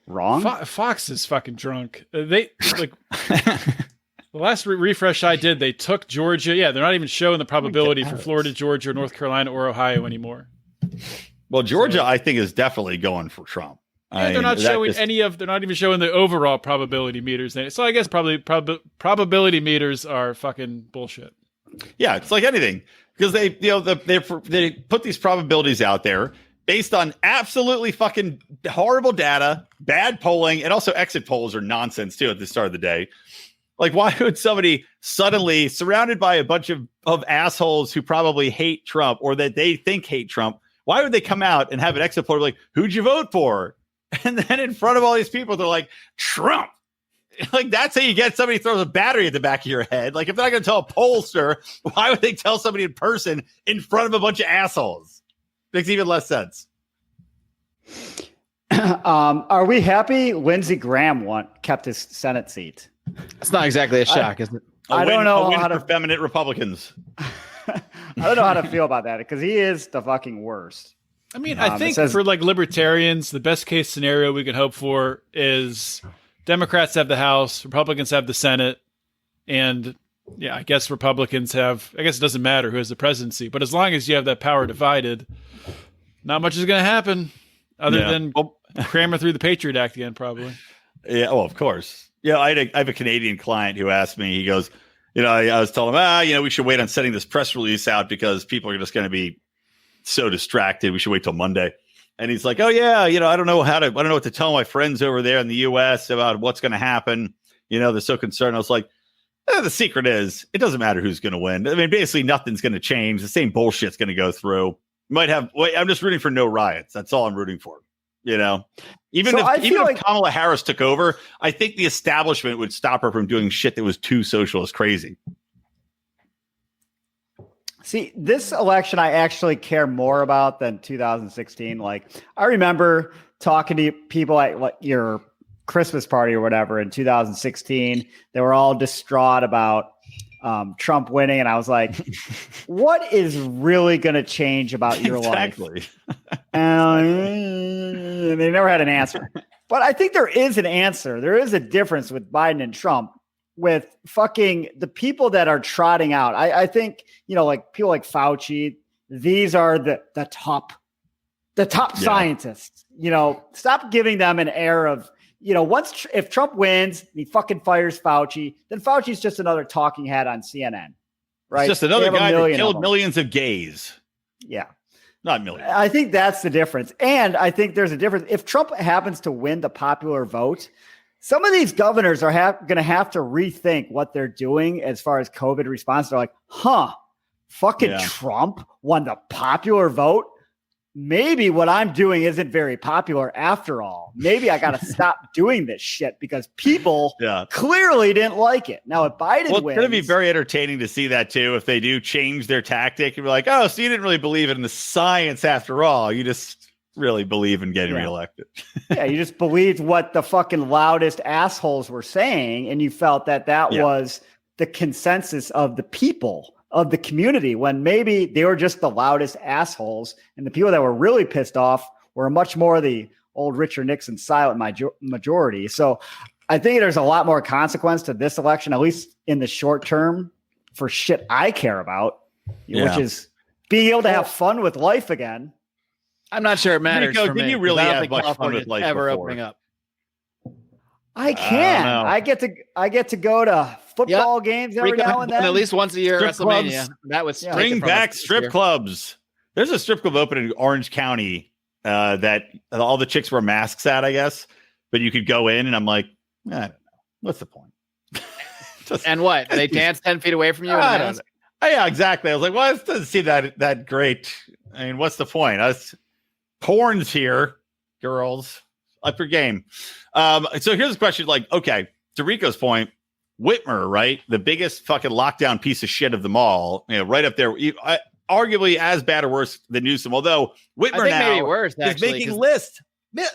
wrong? Fox is fucking drunk. They like the last refresh I did, they took Georgia. Yeah, they're not even showing the probability for Florida, Georgia, North Carolina, or Ohio anymore. Well, Georgia, I think, is definitely going for Trump. Yeah, they're not showing they're not even showing the overall probability meters. So I guess probably probability meters are fucking bullshit. Yeah, it's like anything, because they put these probabilities out there based on absolutely fucking horrible data, bad polling, and also exit polls are nonsense too at the start of the day. Like, why would somebody suddenly, surrounded by a bunch of assholes who probably hate Trump or that they think hate Trump, why would they come out and have an exit poll like, who'd you vote for? And then in front of all these people, they're like, Trump. Like, that's how you get somebody throws a battery at the back of your head. Like, if they're not going to tell a pollster, why would they tell somebody in person in front of a bunch of assholes? Makes even less sense. Are we happy Lindsey Graham kept his Senate seat? It's not exactly a shock, is it? I don't know how to feminine Republicans. I don't know how to feel about that because he is the fucking worst. I mean, I think for like libertarians, the best case scenario we can hope for is Democrats have the House, Republicans have the Senate, and yeah, I guess Republicans have, I guess it doesn't matter who has the presidency, but as long as you have that power divided, not much is going to happen other than cramming through the Patriot Act again, probably. Yeah, well, of course. Yeah, I have a Canadian client who asked me, he goes, I was telling him, we should wait on sending this press release out because people are just going to be so distracted. We should wait till Monday. And he's like, oh yeah, I don't know what to tell my friends over there in the US about what's going to happen. They're so concerned. I was like, the secret is it doesn't matter who's going to win. I mean, basically nothing's going to change. The same bullshit's going to go through. I'm just rooting for no riots. That's all I'm rooting for. Even if Kamala Harris took over, I think the establishment would stop her from doing shit that was too socialist crazy. See, this election I actually care more about than 2016. Like, I remember talking to people at your Christmas party or whatever in 2016. They were all distraught about Trump winning. And I was like, what is really going to change about your life? And they never had an answer. But I think there is an answer. There is a difference with Biden and Trump. With fucking the people that are trotting out. I think, like people like Fauci, these are the top scientists. Stop giving them an air of, if Trump wins, he fucking fires Fauci, then Fauci's just another talking head on CNN, right? It's just another guy that killed millions of gays. Yeah. Not millions. I think that's the difference. And I think there's a difference. If Trump happens to win the popular vote, some of these governors are going to have to rethink what they're doing as far as COVID response. They're like, fucking Trump won the popular vote. Maybe what I'm doing isn't very popular after all. Maybe I got to stop doing this shit because people clearly didn't like it. Now, if Biden wins, it's going to be very entertaining to see that too. If they do change their tactic and be like, oh, so you didn't really believe in the science after all. You just really believe in getting reelected. Yeah, you just believed what the fucking loudest assholes were saying. And you felt that was the consensus of the people of the community, when maybe they were just the loudest assholes, and the people that were really pissed off were much more the old Richard Nixon silent majority. So I think there's a lot more consequence to this election, at least in the short term, for shit I care about, which is being able to have fun with life again. I'm not sure it matters. Rico, for me, did you really have much fun with life ever before? Opening up? I can. I get to go to football games every now and then. At least once a year at WrestleMania. Clubs. That was bring back strip clubs. There's a strip club open in Orange County that all the chicks wear masks at, I guess. But you could go in, and I'm like, I don't know. What's the point? And what? They dance 10 feet away from you? Yeah, exactly. I was like, well, it doesn't seem that great. I mean, what's the point? Porn's here, girls. Up your game. So here's the question. Like, okay, to Rico's point, Whitmer, right? The biggest fucking lockdown piece of shit of them all, right up there. Arguably as bad or worse than Newsom. Although Whitmer now maybe worse, is making lists.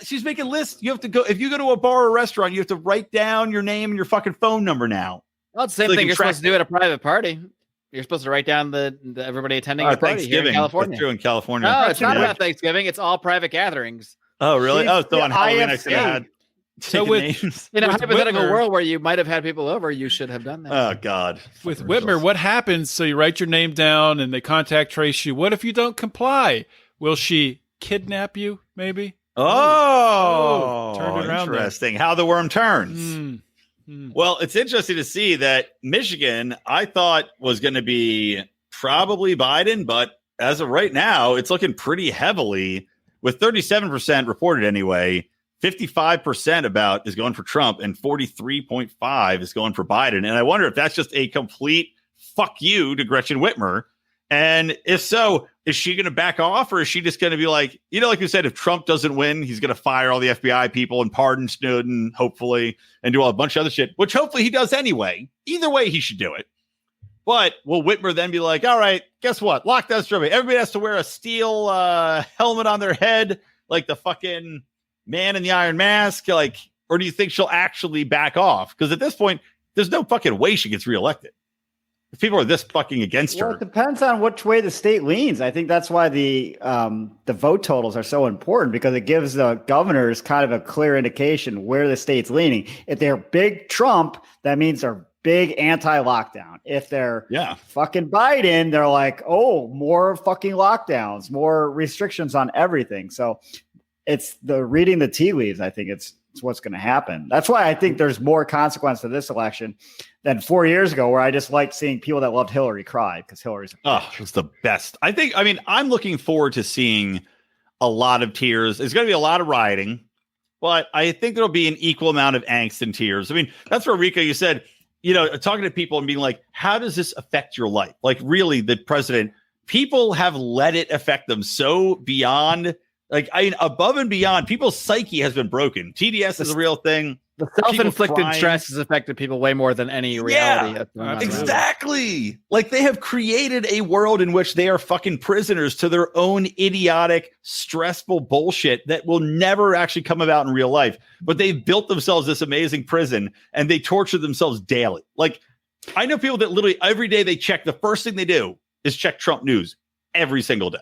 She's making lists. You have to go, if you go to a bar or restaurant, you have to write down your name and your fucking phone number now. Well, it's the same thing you're supposed to do at a private party. You're supposed to write down the everybody attending the party here in California. That's true in California. No, it's not about Thanksgiving. It's all private gatherings. Oh, really? So on Halloween, I could have had. So names. In a hypothetical world where you might have had people over, you should have done that. Oh, God. With Whitmer, what happens? So you write your name down and they contact trace you. What if you don't comply? Will she kidnap you, maybe? Oh, turn it around. Interesting. How the worm turns. Well, it's interesting to see that Michigan, I thought was going to be probably Biden, but as of right now, it's looking pretty heavily with 37% reported anyway. 55% about is going for Trump and 43.5 is going for Biden. And I wonder if that's just a complete fuck you to Gretchen Whitmer. And if so, is she going to back off, or is she just going to be like, like you said, if Trump doesn't win, he's going to fire all the FBI people and pardon Snowden, hopefully, and do a bunch of other shit, which hopefully he does anyway. Either way, he should do it. But will Whitmer then be like, all right, guess what? Lockdown's trouble. Everybody has to wear a steel helmet on their head, like the fucking Man in the Iron Mask, or do you think she'll actually back off? Because at this point, there's no fucking way she gets reelected. If people are this fucking against her. It depends on which way the state leans. I think that's why the vote totals are so important, because it gives the governors kind of a clear indication where the state's leaning. If they're big Trump, that means they're big anti-lockdown. If they're fucking Biden, they're like, oh, more fucking lockdowns, more restrictions on everything. So it's the reading the tea leaves. I think it's what's going to happen. That's why I think there's more consequence to this election than 4 years ago, where I just liked seeing people that loved Hillary cry because Hillary's it's the best. I'm looking forward to seeing a lot of tears. There's going to be a lot of rioting, but I think there'll be an equal amount of angst and tears. I mean, that's where, Rico, you said, talking to people and being like, how does this affect your life? Like, really, the president, people have let it affect them so beyond. Above and beyond, people's psyche has been broken. TDS is a real thing. The self-inflicted stress has affected people way more than any reality. Yeah, exactly. Like, they have created a world in which they are fucking prisoners to their own idiotic, stressful bullshit that will never actually come about in real life. But they've built themselves this amazing prison, and they torture themselves daily. Like, I know people that literally every day they check, the first thing they do is check Trump news every single day.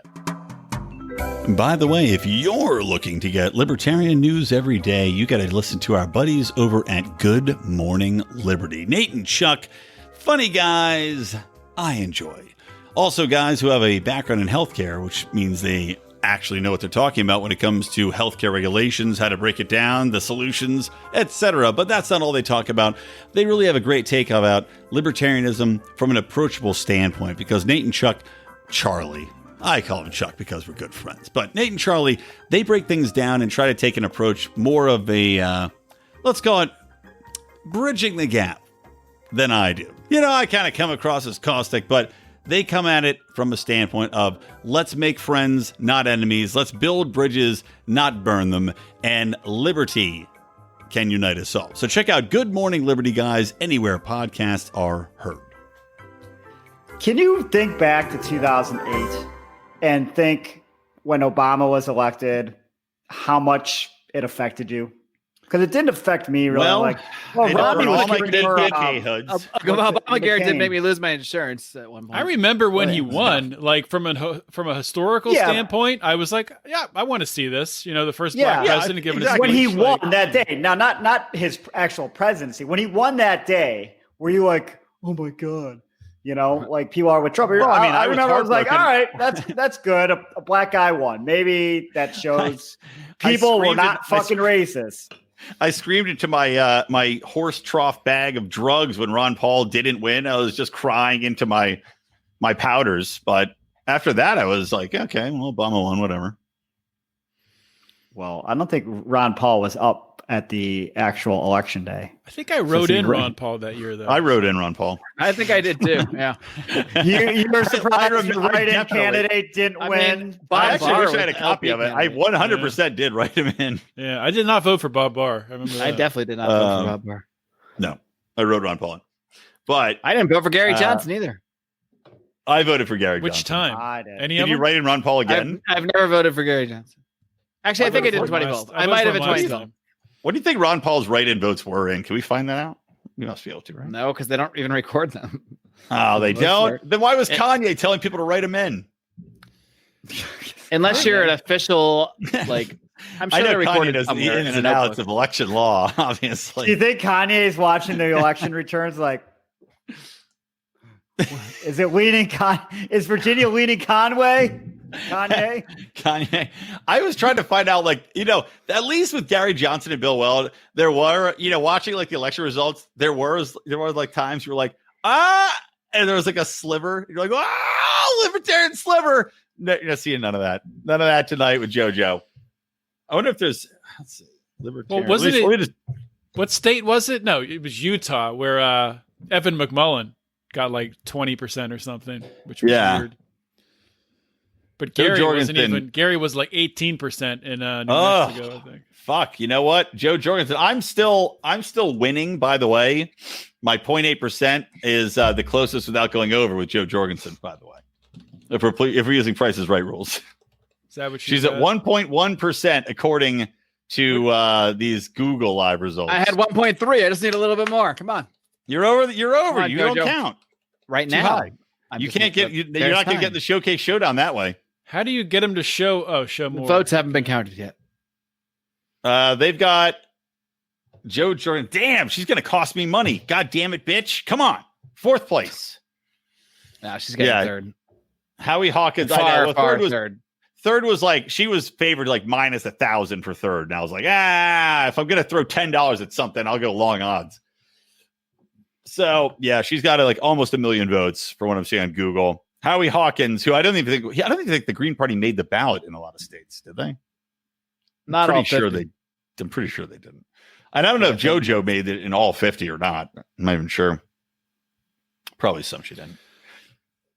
By the way, if you're looking to get libertarian news every day, you got to listen to our buddies over at Good Morning Liberty. Nate and Chuck, funny guys I enjoy. Also, guys who have a background in healthcare, which means they actually know what they're talking about when it comes to healthcare regulations, how to break it down, the solutions, etc. But that's not all they talk about. They really have a great take about libertarianism from an approachable standpoint, because Nate and Chuck, Charlie, I call him Chuck because we're good friends. But Nate and Charlie, they break things down and try to take an approach more of a, let's call it bridging the gap than I do. I kind of come across as caustic, but they come at it from a standpoint of let's make friends, not enemies. Let's build bridges, not burn them. And liberty can unite us all. So check out Good Morning Liberty, guys, anywhere podcasts are heard. Can you think back to 2008 and think when Obama was elected, how much it affected you? Because it didn't affect me really. Obamacare did make me lose my insurance at one point. I remember when he won, like from a historical standpoint, I was like, yeah, I want to see this. The first black president given a speech. When he won that day, now not his actual presidency. When he won that day, were you like, oh my God? Like people are with Trump. Well, I remember I was like, all right, that's good. A black guy won. Maybe that shows people were not fucking racist. I screamed into my my horse trough bag of drugs when Ron Paul didn't win. I was just crying into my powders. But after that, I was like, okay, well, Obama won, whatever. Well, I don't think Ron Paul was up at the actual election day. I think I wrote in Ron Paul that year, though. I wrote in Ron Paul. I think I did too. Yeah. You were surprised the write-in candidate didn't win. I actually wish I had a copy of it. I 100% did write him in. Yeah, I did not vote for Bob Barr. I remember that. I definitely did not vote for Bob Barr. No, I wrote Ron Paul in. But I didn't vote for Gary Johnson either. I voted for Gary Johnson. Which time? I did. Did you write in Ron Paul again? I've never voted for Gary Johnson. Actually, I think I did in 2012. I might have in 2012. What do you think Ron Paul's write-in votes were in? Can we find that out? We must be able to, right? No, because they don't even record them. Oh, they don't? Then why was Kanye telling people to write him in? Unless you're an official, like, I'm sure I know they recorded Kanye knows the ins and outs of election law, obviously. Do you think Kanye is watching the election returns like, is Virginia leaning Conway? Kanye. I was trying to find out, at least with Gary Johnson and Bill Weld, there were, watching like the election results, there was like times you were like, and there was like a sliver. You're like, libertarian sliver. No, you're not seeing none of that. None of that tonight with JoJo. I wonder if there's libertarian. Well, wasn't it? What state was it? No, it was Utah, where Evan McMullen got like 20% or something, which was weird. But Gary wasn't even. Gary was like 18% in New Mexico, I think. Fuck, you know what, Joe Jorgensen? I'm still winning. By the way, my 0.8% is the closest without going over with Joe Jorgensen. By the way, if we're using Price is Right rules, is that what she's at 1.1% according to these Google Live results? I had 1.3. I just need a little bit more. Come on, you're over. You're over. On, you don't count right now. You can't get. You're not going to get the Showcase Showdown that way. How do you get them to show more? The votes haven't been counted yet. They've got Joe Jordan. Damn, she's going to cost me money. God damn it, bitch. Come on. 4th place. No, she's getting third. Howie Hawkins. Third was like, she was favored like minus 1,000 for third. And I was like, if I'm going to throw $10 at something, I'll go long odds. So yeah, she's got like almost 1 million votes for what I'm seeing on Google. Howie Hawkins, who I don't even think the Green Party made the ballot in a lot of states, did they? I'm pretty sure they didn't. And I don't know if JoJo made it in all 50 or not. I'm not even sure. Probably some she didn't.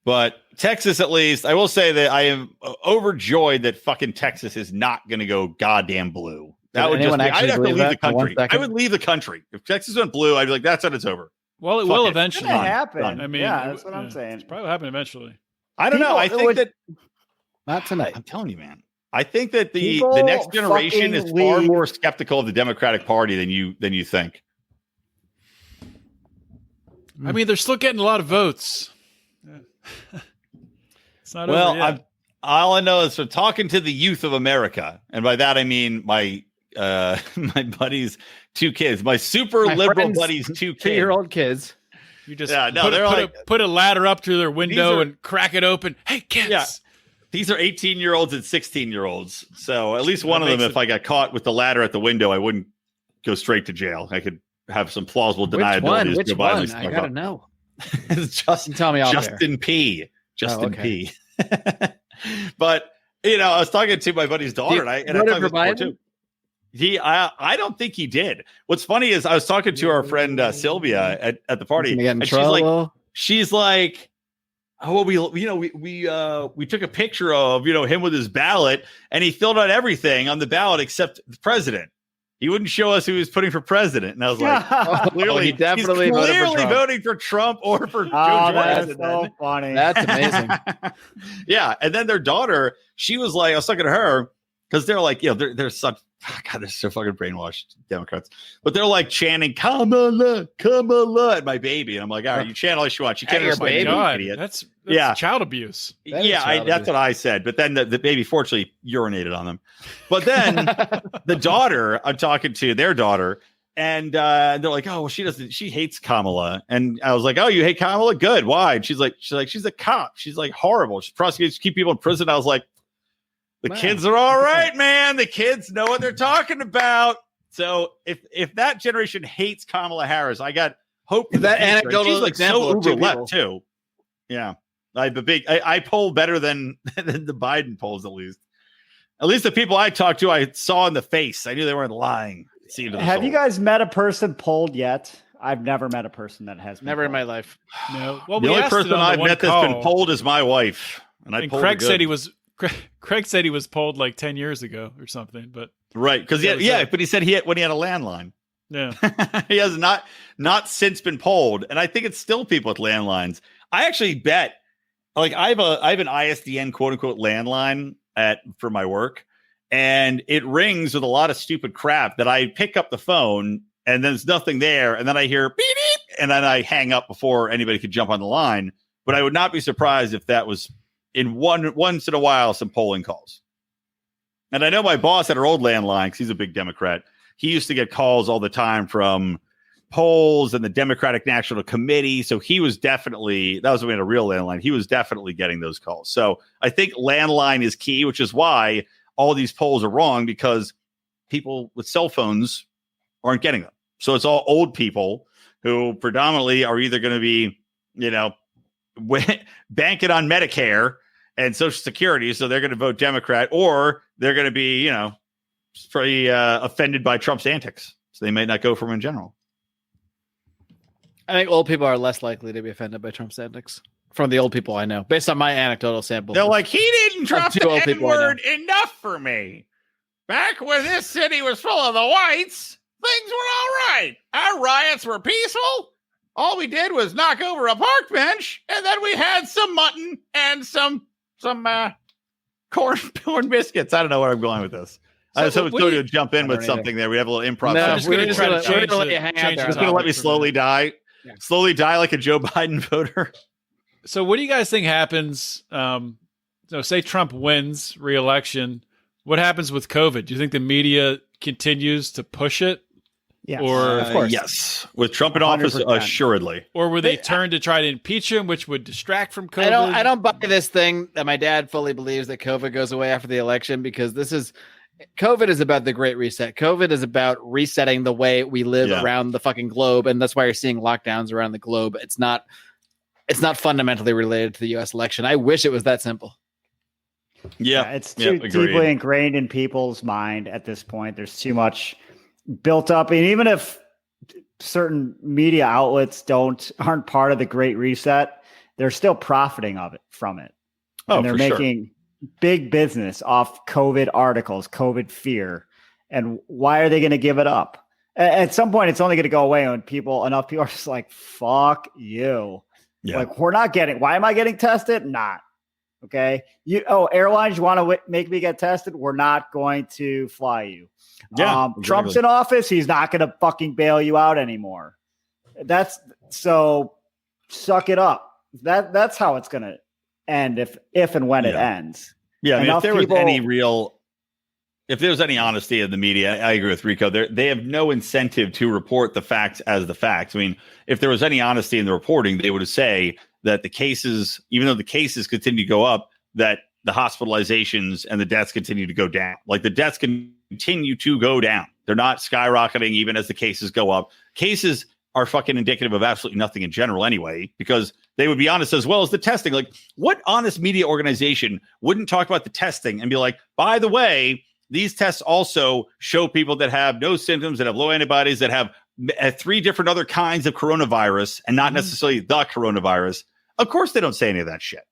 But Texas, at least, I will say that I am overjoyed that fucking Texas is not going to go goddamn blue. That would just I'd have to leave the country. I would leave the country. If Texas went blue, I'd be like, that's it, it's over. Well, it will eventually happen. I mean, that's what I'm saying. It's probably happen eventually. I don't know. I think that not tonight. I'm telling you, man. I think that the next generation is far more skeptical of the Democratic Party than you think. I mean, they're still getting a lot of votes. It's not over yet. All I know is from talking to the youth of America, and by that I mean my my buddies' 2 kids, my super liberal buddies' 2 kids, 2-year-old kids. You just put a ladder up to their window and crack it open. Hey, kids. Yeah. These are 18-year-olds and 16-year-olds. So at least one of them, if I got caught with the ladder at the window, I wouldn't go straight to jail. I could have some plausible deniability. Which one? I gotta know. It's tell me Justin P. Justin P. But I was talking to my buddy's daughter, and I talked to her too. I don't think he did. What's funny is I was talking to our friend Sylvia at the party, and she's like, oh, we took a picture of him with his ballot, and he filled out everything on the ballot except the president. He wouldn't show us who he was putting for president, and I was like, clearly, he's clearly voting for Trump or for Joe That's so funny. That's amazing. Yeah, and then their daughter, she was like, I was talking to her because they're like, they're such. God, they're so fucking brainwashed, Democrats. But they're like chanting Kamala, Kamala at my baby. And I'm like, all right, you chant all you want. You can't hear my baby, idiot. That's yeah. child abuse. That's what I said. But then the baby fortunately urinated on them. But then the daughter, I'm talking to their daughter, and they're like, oh, well, she hates Kamala. And I was like, oh, you hate Kamala? Good. Why? And she's like, she's a cop. She's like horrible. She prosecutes, keep people in prison. I was like, the kids are all right, man. The kids know what they're talking about. So if that generation hates Kamala Harris, I got hope. That anecdotal like so uber left too. Yeah, I poll better than the Biden polls, at least. At least the people I talked to, I saw in the face. I knew they weren't lying. Have you guys met a person polled yet? I've never met a person that has. Never in my life. No. Well, the only person I've met that's been polled is my wife, and Craig said he was. Craig said he was polled like 10 years ago or something, but right, because but he said when he had a landline. Yeah, he has not since been polled, and I think it's still people with landlines. I actually bet, like I have an ISDN quote unquote landline for my work, and it rings with a lot of stupid crap that I pick up the phone and there's nothing there, and then I hear beep beep, and then I hang up before anybody could jump on the line. But I would not be surprised if that was in once in a while some polling calls. And I know my boss at our old landline, because he's a big Democrat, he used to get calls all the time from polls and the Democratic National Committee. So he was definitely, that was when we had a real landline, he was definitely getting those calls. So I think landline is key, which is why all these polls are wrong, because people with cell phones aren't getting them. So it's all old people who predominantly are either going to be, banking on Medicare and Social Security, so they're going to vote Democrat, or they're going to be, pretty offended by Trump's antics, so they may not go for him in general. I think old people are less likely to be offended by Trump's antics. From the old people I know, based on my anecdotal sample, they're like, he didn't drop the N-word enough for me. Back when this city was full of the whites, things were all right. Our riots were peaceful. All we did was knock over a park bench, and then we had some mutton and some corn biscuits. I don't know where I'm going with this. I was hoping to jump in with something there. We have a little improv. No, we're just going to let you hang out there. Just going to let me slowly die. Yeah. Slowly die like a Joe Biden voter. So what do you guys think happens? Say Trump wins re-election. What happens with COVID? Do you think the media continues to push it? Yes. Or of course. Yes. With Trump in office, assuredly. Or will they turn to try to impeach him, which would distract from COVID? I don't buy this thing that my dad fully believes that COVID goes away after the election, because COVID is about the Great Reset. COVID is about resetting the way we live around the fucking globe, and that's why you're seeing lockdowns around the globe. It's not fundamentally related to the U.S. election. I wish it was that simple. Yeah, it's too deeply ingrained in people's mind at this point. There's too much built up, and even if certain media outlets aren't part of the Great Reset, they're still profiting from it. And they're making big business off COVID articles, COVID fear. And why are they going to give it up? At some point, it's only going to go away when enough people are just like, fuck you. Yeah. Like, why am I getting tested? Not. Okay. Airlines, you want to make me get tested? We're not going to fly you. Yeah. Exactly. Trump's in office. He's not going to fucking bail you out anymore. So suck it up. That's how it's going to end if and when it ends. Yeah. I mean, if there was any honesty in the media, I agree with Rico. They have no incentive to report the facts as the facts. I mean, if there was any honesty in the reporting, they would say that the cases, even though the cases continue to go up, that the hospitalizations and the deaths continue to go down. Like, the deaths continue to go down. They're not skyrocketing even as the cases go up. Cases are fucking indicative of absolutely nothing in general anyway, because they would be honest, as well as the testing. Like, what honest media organization wouldn't talk about the testing and be like, by the way, these tests also show people that have no symptoms, that have low antibodies, that have 3 different other kinds of coronavirus and not necessarily the coronavirus. Of course, they don't say any of that shit.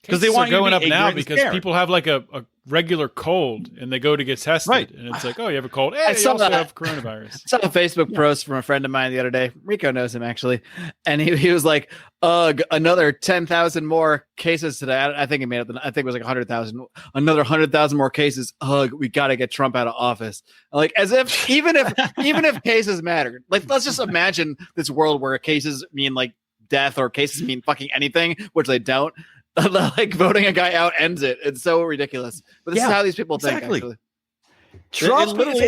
Because they want going up now ignorant and because scared. people have like a regular cold and they go to get tested. Right. And it's like, oh, you have a cold. Hey, you also have coronavirus. I saw a Facebook post from a friend of mine the other day. Rico knows him, actually. And he was like, ugh, another 10,000 more cases today. I think he made it. I think it was like 100,000. Another 100,000 more cases. Ugh, we got to get Trump out of office. Like, as if, even if cases matter. Like, let's just imagine this world where cases mean like death or cases mean fucking anything, which they don't. Like voting a guy out ends it. It's so ridiculous. But this is how these people think. Actually. Trump because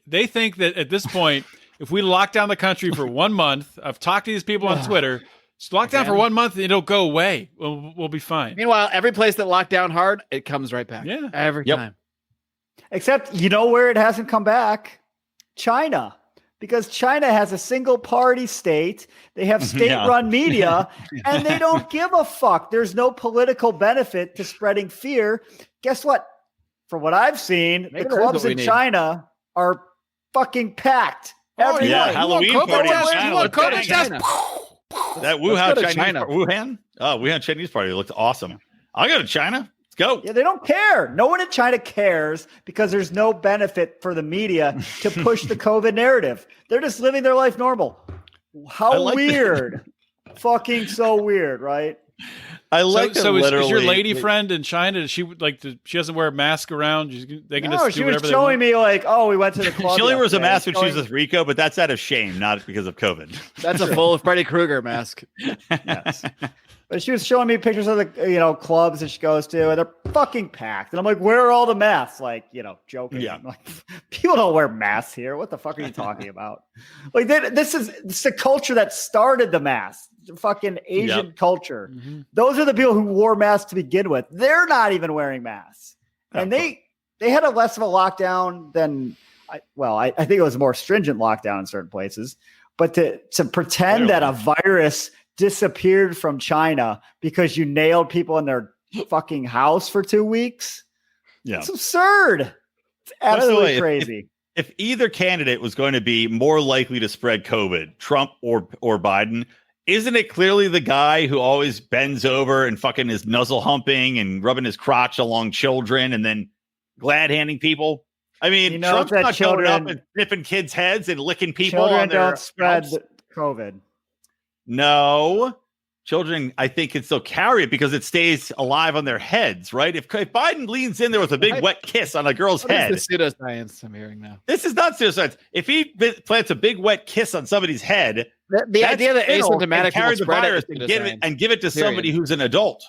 they think that at this point, if we lock down the country for 1 month, I've talked to these people on Twitter. Just lock down for 1 month, and it'll go away. We'll be fine. Meanwhile, every place that locked down hard, it comes right back. Yeah, every time. Except where it hasn't come back? China. Because China has a single party state. They have state-run media, and they don't give a fuck. There's no political benefit to spreading fear. Guess what? From what I've seen, the clubs in China are fucking packed. Every night. Halloween party in China. That Wuhan Chinese party looked awesome. I'll go to China. Go. Yeah, they don't care. No one in China cares because there's no benefit for the media to push the COVID narrative. They're just living their life normal. How weird. Fucking so weird, right? I like so is your lady friend in China, she doesn't wear a mask around? They can just do whatever she was showing me like, oh, we went to the club. She only wears a mask when she was with Rico, but that's out of shame, not because of COVID. That's a full Freddy Krueger mask. Yes. But she was showing me pictures of the clubs that she goes to, and they're fucking packed. And I'm like, where are all the masks? Like, joking. Yeah. I'm like, people don't wear masks here. What the fuck are you talking about? Like, this is the culture that started the mask. Fucking Asian culture. Mm-hmm. Those are the people who wore masks to begin with. They're not even wearing masks, and they had a less of a lockdown than I think it was a more stringent lockdown in certain places. But to pretend that a virus disappeared from China because you nailed people in their fucking house for 2 weeks. Yeah. It's absurd. It's absolutely crazy. If either candidate was going to be more likely to spread COVID, Trump or Biden, isn't it clearly the guy who always bends over and fucking is nuzzle humping and rubbing his crotch along children and then glad handing people? I mean, Trump's not going up and sniffing kids' heads and licking people on their don't spread COVID. No, children, I think, can still carry it because it stays alive on their heads, right? If Biden leans in there with a big wet kiss on a girl's head. This is the pseudoscience I'm hearing now. This is not pseudoscience. If he plants a big wet kiss on somebody's head, the idea that asymptomatic carry the spread virus and give it to somebody who's an adult.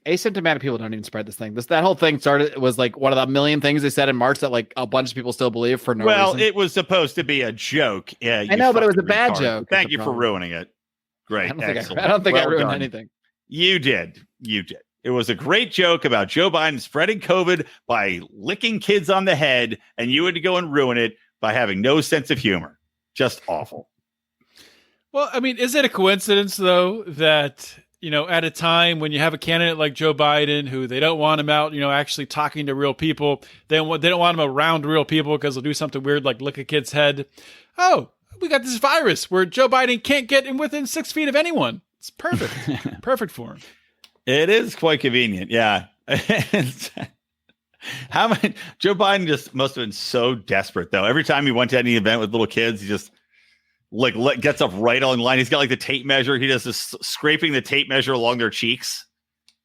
Asymptomatic people don't even spread this thing. That whole thing started was like one of the million things they said in March that like a bunch of people still believe for no reason. Well, it was supposed to be a joke. Yeah, I know, but it was a bad joke. Thank you for ruining it. Great. I don't think I ruined anything. You did. It was a great joke about Joe Biden spreading COVID by licking kids on the head, and you had to go and ruin it by having no sense of humor. Just awful. Well, I mean, is it a coincidence, though, that, at a time when you have a candidate like Joe Biden, who they don't want him out, actually talking to real people, they don't want him around real people because they'll do something weird like lick a kid's head. Oh, we got this virus where Joe Biden can't get in within 6 feet of anyone. It's perfect. Perfect for him. It is quite convenient. Yeah. How many? Joe Biden just must have been so desperate, though. Every time he went to any event with little kids, he just gets up right on line. He's got like the tape measure. He does this scraping the tape measure along their cheeks.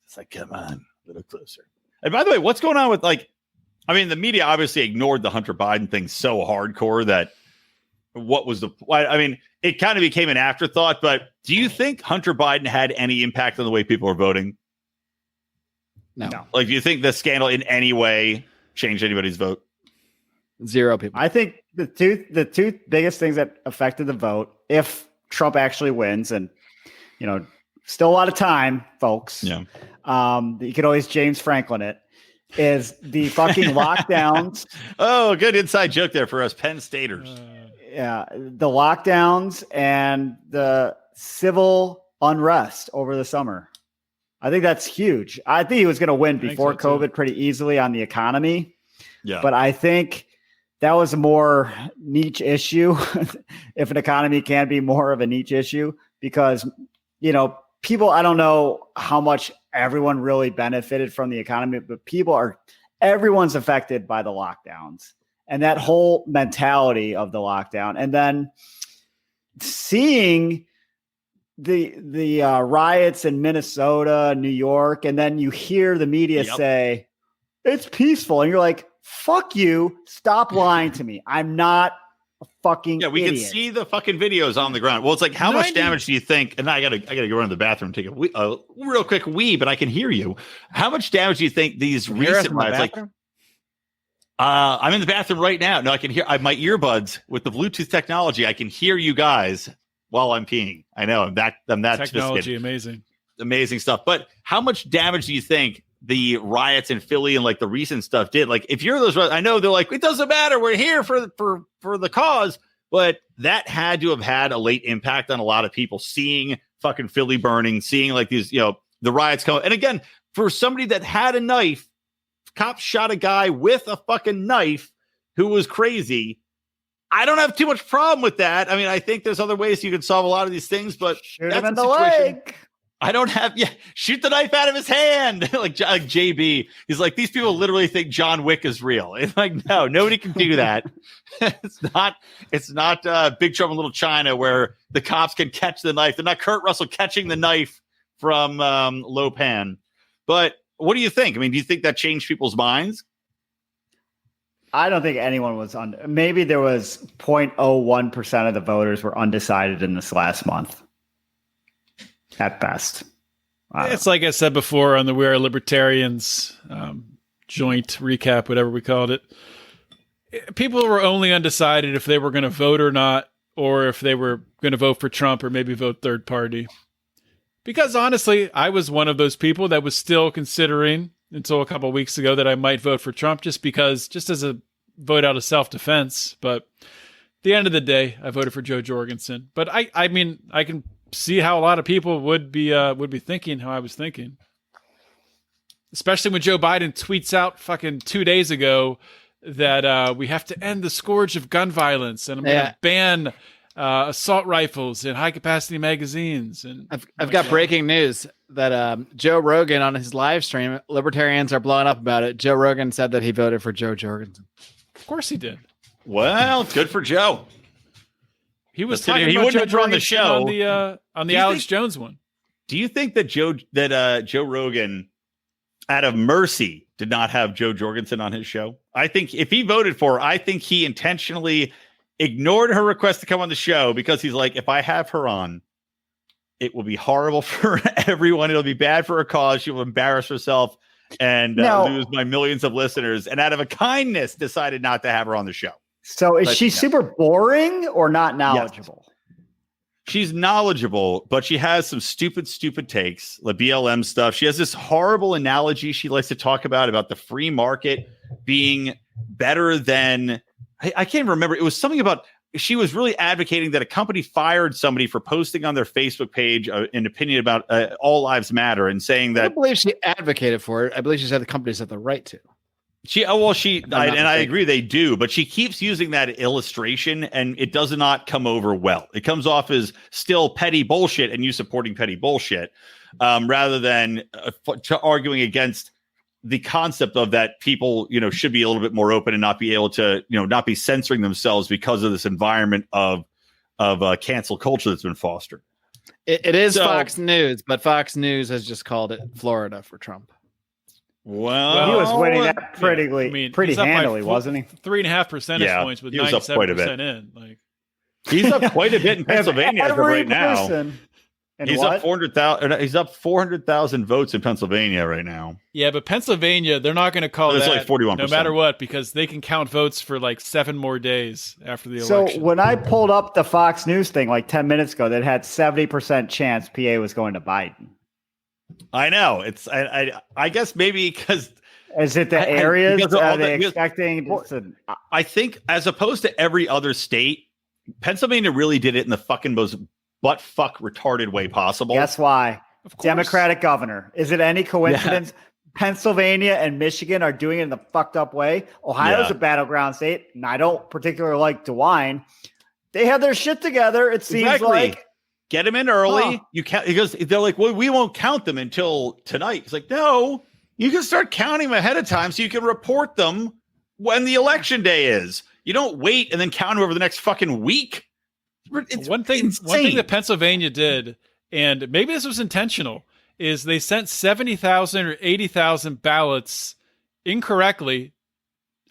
It's like, come on, a little closer. And by the way, what's going on with the media obviously ignored the Hunter Biden thing so hardcore that it kind of became an afterthought. But do you think Hunter Biden had any impact on the way people are voting? No. Do you think the scandal in any way changed anybody's vote? 0 people. I think the two biggest things that affected the vote, if Trump actually wins, and still a lot of time, folks. Yeah. You could always James Franklin it. Is the fucking lockdowns? Oh, good inside joke there for us Penn Staters. Yeah, the lockdowns and the civil unrest over the summer. I think that's huge. I think he was going to win before COVID pretty easily on the economy. Yeah. But I think that was a more niche issue. If an economy can be more of a niche issue, because, people, I don't know how much everyone really benefited from the economy, but everyone's affected by the lockdowns and that whole mentality of the lockdown. And then seeing the riots in Minnesota, New York, and then you hear the media say it's peaceful, and you're like, fuck you, stop lying to me. I'm not a fucking we idiot. can see the fucking videos on the ground. Well, it's like, how much damage do you think? And I gotta go run to the bathroom, take a real quick wee, but I can hear you. How much damage do you think these recent riots? I'm in the bathroom right now. No, I can hear. I have my earbuds with the Bluetooth technology. I can hear you guys while I'm peeing. I know I'm that technology, amazing stuff. But how much damage do you think the riots in Philly and like the recent stuff did? Like, if you're those, I know they're like, it doesn't matter, we're here for the cause, but that had to have had a late impact on a lot of people seeing fucking Philly burning, seeing like these, the riots come. And again, for somebody that had a knife, cops shot a guy with a fucking knife who was crazy. I don't have too much problem with that. I mean, I think there's other ways you can solve a lot of these things, but shoot him in the leg. I don't have, shoot the knife out of his hand. like JB. He's like, these people literally think John Wick is real. It's like, no, nobody can do that. It's not Big Trouble in Little China where the cops can catch the knife. They're not Kurt Russell catching the knife from Lopan. But what do you think? I mean, do you think that changed people's minds? I don't think anyone was maybe there was 0.01% of the voters were undecided in this last month. At best. It's like I said before on the We Are Libertarians joint recap, whatever we called it. People were only undecided if they were going to vote or not, or if they were going to vote for Trump or maybe vote third party. Because honestly, I was one of those people that was still considering until a couple of weeks ago that I might vote for Trump just as a vote out of self-defense. But at the end of the day, I voted for Joe Jorgensen. But I mean, I can see how a lot of people would be thinking how I was thinking. Especially when Joe Biden tweets out fucking 2 days ago that we have to end the scourge of gun violence and I'm going to ban assault rifles and high-capacity magazines. And I've got breaking news that Joe Rogan on his live stream, libertarians are blowing up about it. Joe Rogan said that he voted for Joe Jorgensen. Of course he did. Well, good for Joe. He was talking about Joe Jorgensen on the show on the Alex Jones one. Do you think that Joe Rogan, out of mercy, did not have Joe Jorgensen on his show? I think if he voted for her, I think he intentionally ignored her request to come on the show because he's like, if I have her on, it will be horrible for everyone. It'll be bad for her cause. She will embarrass herself and lose my millions of listeners. And out of a kindness, decided not to have her on the show. So is she super boring or not knowledgeable? Yes. She's knowledgeable, but she has some stupid takes, like BLM stuff. She has this horrible analogy she likes to talk about the free market being better than, I can't remember. It was something about, she was really advocating that a company fired somebody for posting on their Facebook page an opinion about all lives matter and saying that. I don't believe she advocated for it. I believe she said the companies have the right to. I agree they do, but she keeps using that illustration and it does not come over well. It comes off as still petty bullshit and you supporting petty bullshit rather than arguing against the concept of that people, should be a little bit more open and not be able to, not be censoring themselves because of this environment of cancel culture that's been fostered. It is Fox News, but Fox News has just called it Florida for Trump. Well, he was winning that pretty handily, wasn't he? 3.5 percentage points with 97% in. Like he's up quite a bit in Pennsylvania as of right now. He's up 400,000. He's up 400,000 votes in Pennsylvania right now. Yeah, but Pennsylvania, they're not going to call that like 41%. No matter what, because they can count votes for like 7 more days after the So election. when I pulled up the Fox News thing like 10 minutes ago, that had 70% chance PA was going to Biden. I know. It's I guess maybe because is it the areas are they expecting? I think as opposed to every other state, Pennsylvania really did it in the fucking most butt fuck retarded way possible. Guess why? Democratic governor. Is it any coincidence? Yeah. Pennsylvania and Michigan are doing it in the fucked up way. Ohio's a battleground state, and I don't particularly like DeWine. They have their shit together. It seems like get them in early. You count because they're like, well, we won't count them until tonight. It's like, no, you can start counting them ahead of time so you can report them when the election day is. You don't wait and then count them over the next fucking week. It's one thing that Pennsylvania did, and maybe this was intentional, is they sent 70,000 or 80,000 ballots incorrectly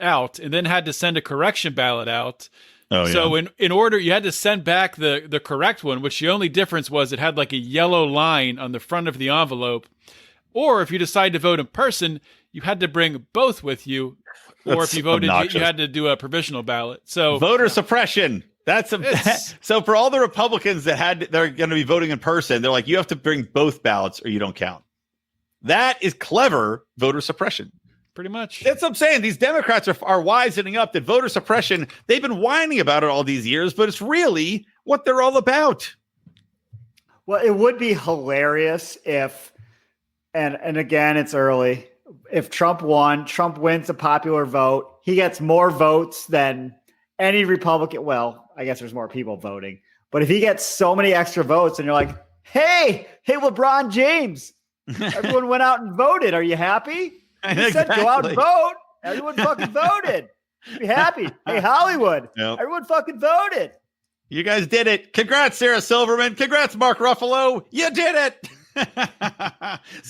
out and then had to send a correction ballot out. Oh, yeah. So in order, you had to send back the correct one, which the only difference was it had like a yellow line on the front of the envelope. Or if you decide to vote in person, you had to bring both with you. Or if you voted, you had to do a provisional ballot. So voter suppression. So for all the Republicans they're going to be voting in person, they're like, you have to bring both ballots or you don't count. That is clever voter suppression. Pretty much. That's what I'm saying. These Democrats are wisening up that voter suppression, they've been whining about it all these years, but it's really what they're all about. Well, it would be hilarious if, and again, it's early, if Trump wins a popular vote, he gets more votes than any Republican. Well, I guess there's more people voting, but if he gets so many extra votes and you're like, hey, LeBron James, everyone went out and voted. Are you happy? You said go out and vote. Everyone fucking voted. Be happy. Hey, Hollywood. Yep. Everyone fucking voted. You guys did it. Congrats, Sarah Silverman. Congrats, Mark Ruffalo. You did it. I'm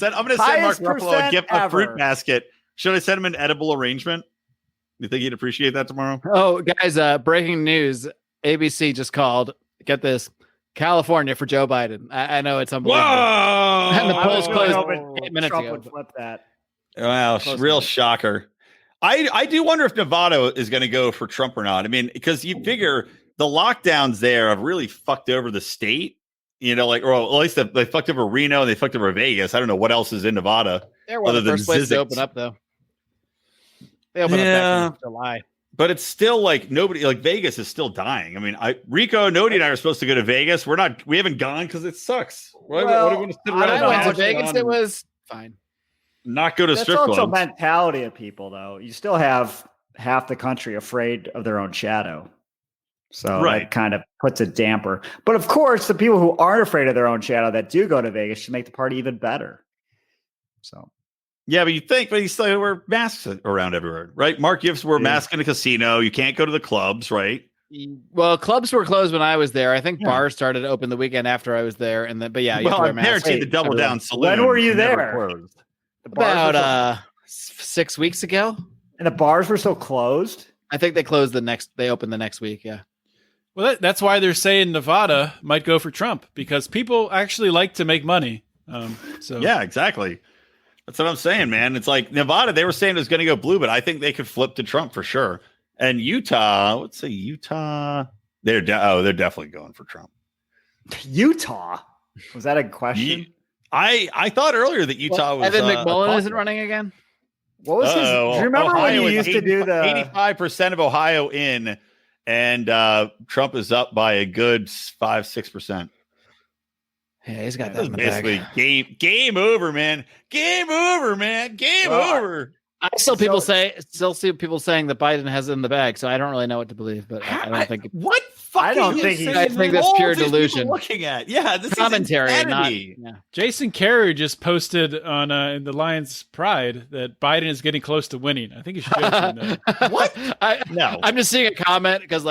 going to send Mark Ruffalo a gift, a fruit basket. Should I send him an edible arrangement? You think he'd appreciate that tomorrow? Oh, guys, breaking news. ABC just called. Get this. California for Joe Biden. I know it's unbelievable. Whoa! And the polls closed 8 minutes ago. Would flip that. Wow, real shocker. I do wonder if Nevada is going to go for Trump or not. I mean, because you figure the lockdowns there have really fucked over the state. You know, like, or at least they fucked over Reno and they fucked over Vegas. I don't know what else is in Nevada. They're one of the first places to open up, though. They opened up back in July. But it's still like nobody, like Vegas is still dying. I mean, Rico, Nody, and I are supposed to go to Vegas. We haven't gone because it sucks. Well, what are we going to sit around? I went to Vegas. It was fine. Not go to strip clubs. That's also mentality of people, though. You still have half the country afraid of their own shadow. So that kind of puts a damper. But of course, the people who aren't afraid of their own shadow that do go to Vegas should make the party even better. So. Yeah, but you still wear masks around everywhere, right? Mark, you have to wear a mask in a casino. You can't go to the clubs, right? Well, clubs were closed when I was there. I think bars started to open the weekend after I was there. But yeah, you have to wear masks. Compared to the Double Down Saloon. When were you there? About 6 weeks ago. And the bars were still closed? I think they opened the next week, yeah. Well, that's why they're saying Nevada might go for Trump, because people actually like to make money. Yeah, exactly. That's what I'm saying, man. It's like Nevada, they were saying it was going to go blue, but I think they could flip to Trump for sure. And Utah, let's say Utah, they're definitely going for Trump. Utah? Was that a question? I thought earlier that Utah was. Evan McMullen isn't running again? What was his? Do you remember Ohio when you used to do the 85% of Ohio in, and Trump is up by a good 5-6%. Yeah, he's got that in the bag. Game over, man. Game over, man. Game over. I still see people saying that Biden has it in the bag, so I don't really know what to believe. But I don't think. What? I think that's pure delusion. Looking at this commentary, Jason Carey just posted on in the Lions Pride that Biden is getting close to winning. I think you should joke that. What? No, I'm just seeing a comment because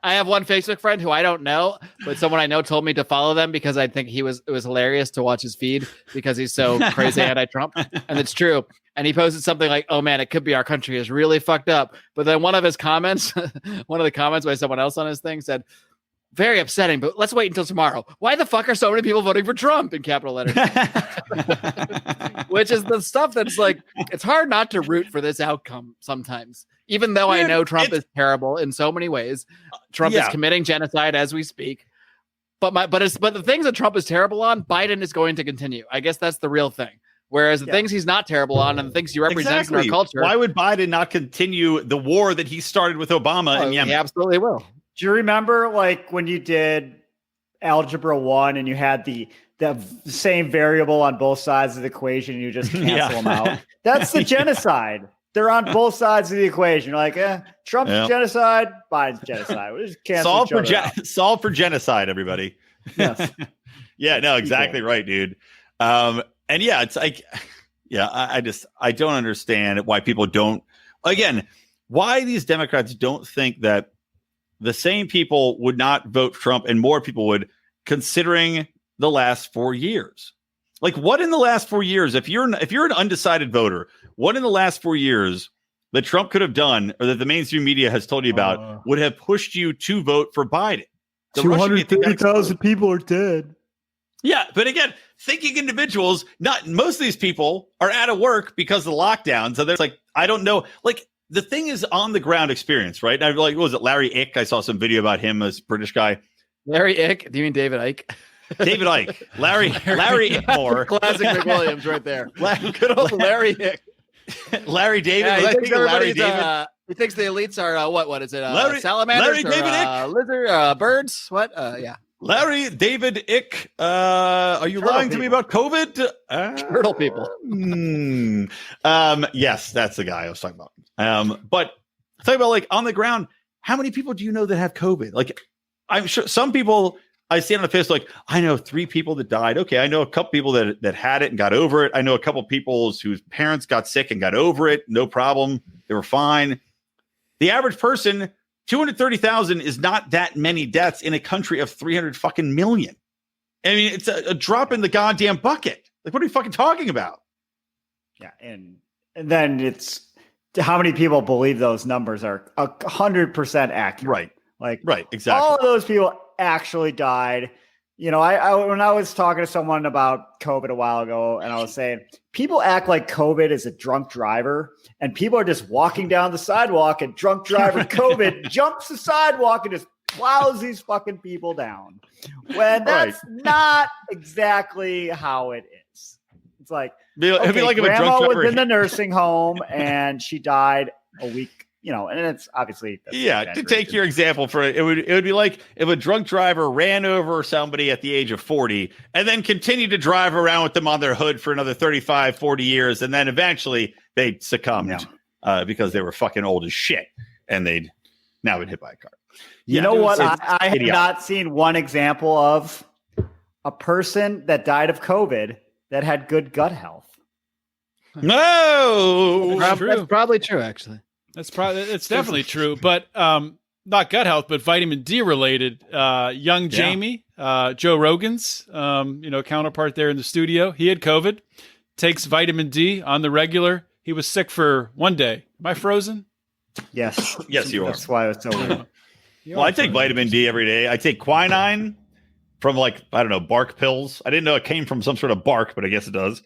I have one Facebook friend who I don't know, but someone I know told me to follow them because I think it was hilarious to watch his feed because he's so crazy anti-Trump. And it's true. And he posted something like, oh man, it could be our country is really fucked up. But then one of the comments by someone else on his thing said, very upsetting, but let's wait until tomorrow. Why the fuck are so many people voting for Trump in capital letters? Which is the stuff that's like, it's hard not to root for this outcome sometimes. Even though I know Trump is terrible in so many ways. Trump is committing genocide as we speak. But the things that Trump is terrible on, Biden is going to continue. I guess that's the real thing. Whereas the things he's not terrible on and the things he represents in our culture. Why would Biden not continue the war that he started with Obama? He absolutely will. Do you remember like when you did algebra 1 and you had the same variable on both sides of the equation and you just cancel them out. That's the genocide. They're on both sides of the equation. You're like, Trump's genocide, Biden's genocide. We just cancel solve for genocide, everybody. Yes. Yeah, no, exactly right, dude. And yeah, it's like, I don't understand why people don't, again, why these Democrats don't think that the same people would not vote Trump and more people would, considering the last 4 years. Like, what in the last 4 years, if you're an undecided voter, what in the last 4 years that Trump could have done or that the mainstream media has told you about would have pushed you to vote for Biden? 230,000 people are dead. Yeah, but again, thinking individuals, not most of these people are out of work because of the lockdown. So there's like, I don't know, like the thing is on the ground experience, right? And like, what was it, Larry Icke? I saw some video about him, as British guy. Larry Icke? Do you mean David Icke? David Icke. Larry Ickmore. Classic McWilliams right there. Good old Larry Icke. Larry David. Yeah, he thinks the elites are what is it? Salamanders, Larry David Icke. Lizard, birds. What? Yeah. Larry David Icke. Are you lying to me about COVID? Turtle people. Yes, that's the guy I was talking about. But talking about like on the ground, how many people do you know that have COVID? Like, I'm sure some people I see on the face, like, I know 3 people that died. Okay, I know a couple people that had it and got over it. I know a couple people whose parents got sick and got over it. No problem. They were fine. The average person, 230,000 is not that many deaths in a country of 300 fucking million. I mean, it's a drop in the goddamn bucket. Like, what are we fucking talking about? Yeah, and then it's how many people believe those numbers are 100% accurate. Right. Like, right, exactly. All of those people actually died. You know, I when I was talking to someone about COVID a while ago, and I was saying people act like COVID is a drunk driver, and people are just walking down the sidewalk, and drunk driver COVID jumps the sidewalk and just plows these fucking people down. When that's not exactly how it is. It's like, it'd be like if grandma a drunk driver was in the nursing home and she died a week. You know, and it's obviously to take your example for it would be like if a drunk driver ran over somebody at the age of 40 and then continued to drive around with them on their hood for another 35, 40 years, and then eventually they succumbed because they were fucking old as shit and they'd now been hit by a car. You know what? I have not seen one example of a person that died of COVID that had good gut health. No, that's probably true, actually. It's definitely true, but not gut health, but vitamin D related. Young Jamie, Joe Rogan's, counterpart there in the studio. He had COVID, takes vitamin D on the regular. He was sick for 1 day. Am I frozen? Yes. Yes, you are. That's why it's so weird. Well, I take vitamin D every day. I take quinine from bark pills. I didn't know it came from some sort of bark, but I guess it does.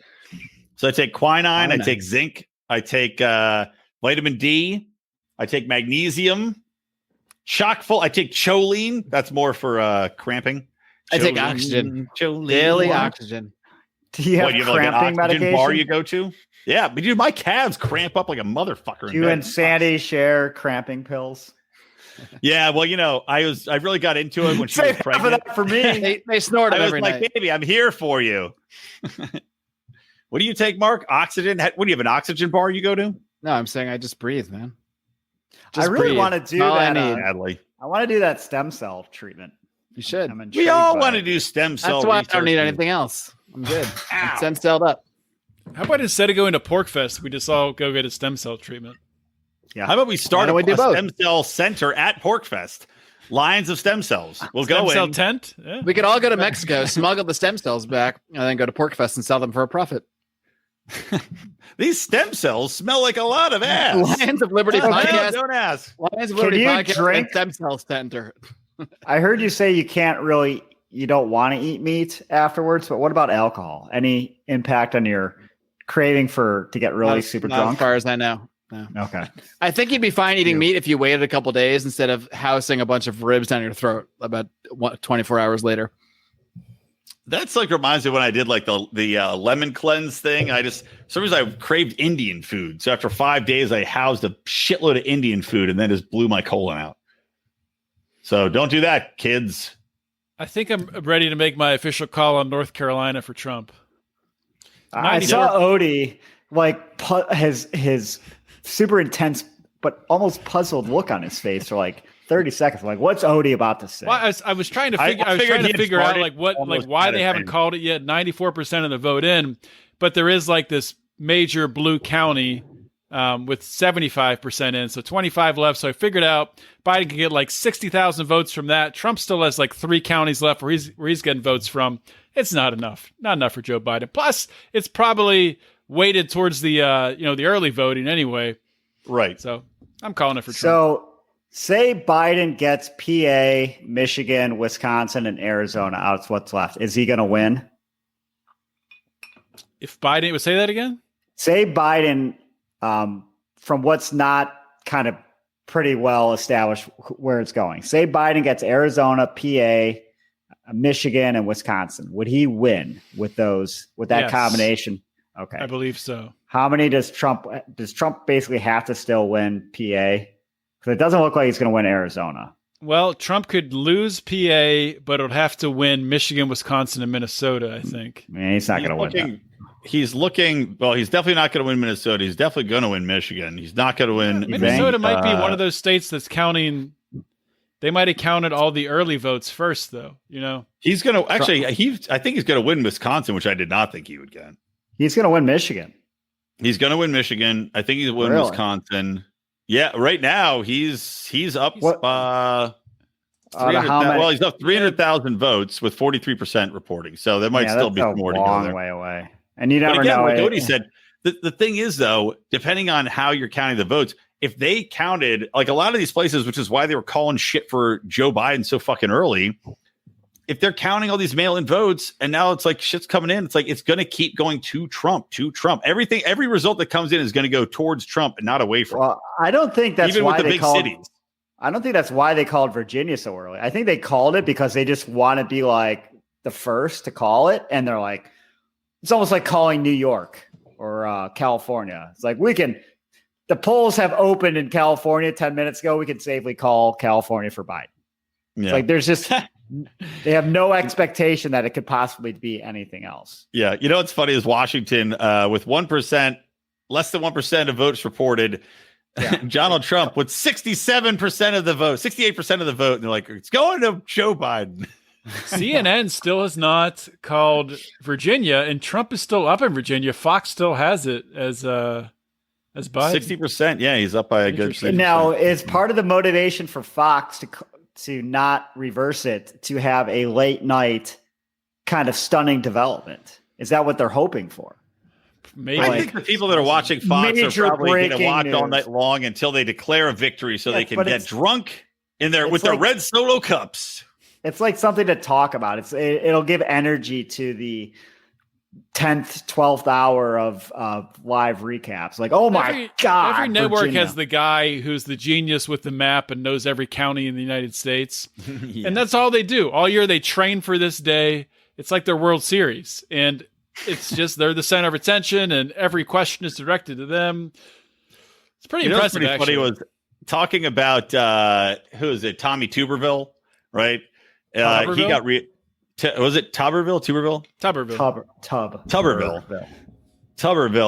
So I take quinine. I take zinc. I take vitamin D. I take magnesium. Chock full. I take choline. That's more for cramping. I take oxygen. Daily oxygen. Do you have cramping medication? Bar you go to? Yeah, but dude, my calves cramp up like a motherfucker. You and Sandy share cramping pills. Yeah, well, I really got into it when she was pregnant. For me, they snort it every night. I was like, baby, I'm here for you. What do you take, Mark? Oxygen? What do you have, an oxygen bar you go to? No, I'm saying I just breathe, man. I really want to do that. Badly. I want to do that stem cell treatment. You should. We all want to do stem cell. That's why I don't need anything else. I'm good. I'm stem celled up. How about instead of going to PorcFest, we just all go get a stem cell treatment? Yeah. How about we start a stem cell center at PorcFest? Lions of stem cells. We'll go in. Stem cell tent? Yeah. We could all go to Mexico, smuggle the stem cells back, and then go to PorcFest and sell them for a profit. These stem cells smell like a lot of ass. Lions of Liberty podcast. Don't ask. Lions of Liberty podcast. Drink stem cell center. I heard you say you don't want to eat meat afterwards, but what about alcohol? Any impact on your craving to get really super drunk? As far as I know. No. Okay. I think you'd be fine eating meat if you waited a couple days instead of housing a bunch of ribs down your throat about 24 hours later. That's like reminds me when I did like the lemon cleanse thing. For some reason I craved Indian food. So after 5 days, I housed a shitload of Indian food and then just blew my colon out. So don't do that, kids. I think I'm ready to make my official call on North Carolina for Trump. I saw Odie his super intense but almost puzzled look on his face for like 30 seconds. I'm like, what's Odie about to say? Well, I was trying to figure out why they haven't called it yet. 94% of the vote in, but there is like this major blue county with 75% in, so 25 left. So I figured out Biden could get like 60,000 votes from that. Trump still has like 3 counties left where he's getting votes from. It's not enough for Joe Biden. Plus, it's probably weighted towards the the early voting anyway. Right. So I'm calling it for Trump. So say Biden gets PA, Michigan, Wisconsin, and Arizona out of what's left. Is he going to win? If Biden would say that again? Say Biden, from what's not kind of pretty well established where it's going. Say Biden gets Arizona, PA, Michigan, and Wisconsin. Would he win with that combination? Okay. I believe so. How many does Trump basically have to still win PA? Because it doesn't look like he's going to win Arizona. Well, Trump could lose PA, but it would have to win Michigan, Wisconsin, and Minnesota, I think. Man, he's not going to win that. He's definitely not going to win Minnesota. He's definitely going to win Michigan. He's not going to win. Minnesota might be one of those states that's counting. They might have counted all the early votes first, though. He's going to actually. I think he's going to win Wisconsin, which I did not think he would get. He's going to win Michigan. He's going to win Michigan. I think he's going to win Wisconsin. Yeah, right now he's up. He's up 300,000 votes with 43% reporting. So there might still be more to go there. Way away. And you never know. Like Odie said, the thing is, though, depending on how you're counting the votes, if they counted like a lot of these places, which is why they were calling shit for Joe Biden so fucking early, if they're counting all these mail-in votes and now it's like shit's coming in, it's like it's going to keep going to Trump. Every result that comes in is going to go towards Trump and not away from him. I don't think that's even why with the big cities. I don't think that's why they called Virginia so early. I think they called it because they just want to be like the first to call it. And they're like, it's almost like calling New York or California. It's like the polls have opened in California 10 minutes ago. We can safely call California for Biden. Yeah. It's like there's just, they have no expectation that it could possibly be anything else. Yeah. You know, what's funny is Washington with 1%, less than 1% of votes reported. Yeah. Donald Trump with 67% of the vote, 68% of the vote. And they're like, it's going to Joe Biden. CNN still has not called Virginia, and Trump is still up in Virginia. Fox still has it as Biden. 60%. Yeah, he's up by a good 60%. Now, is part of the motivation for Fox to not reverse it, to have a late night kind of stunning development? Is that what they're hoping for? Maybe. I think the people that are watching Fox are probably going to watch all night long until they declare a victory so they can get drunk with their red Solo cups. It's like something to talk about. It'll give energy to the 10th, 12th hour of live recaps. Like, oh my God. Every network Virginia has the guy who's the genius with the map and knows every county in the United States. Yeah. And that's all they do. All year they train for this day. It's like their World Series. And it's just they're the center of attention and every question is directed to them. It's pretty impressive. Pretty funny was talking about who is it? Tommy Tuberville, right? He got was it Tuberville? Tuberville.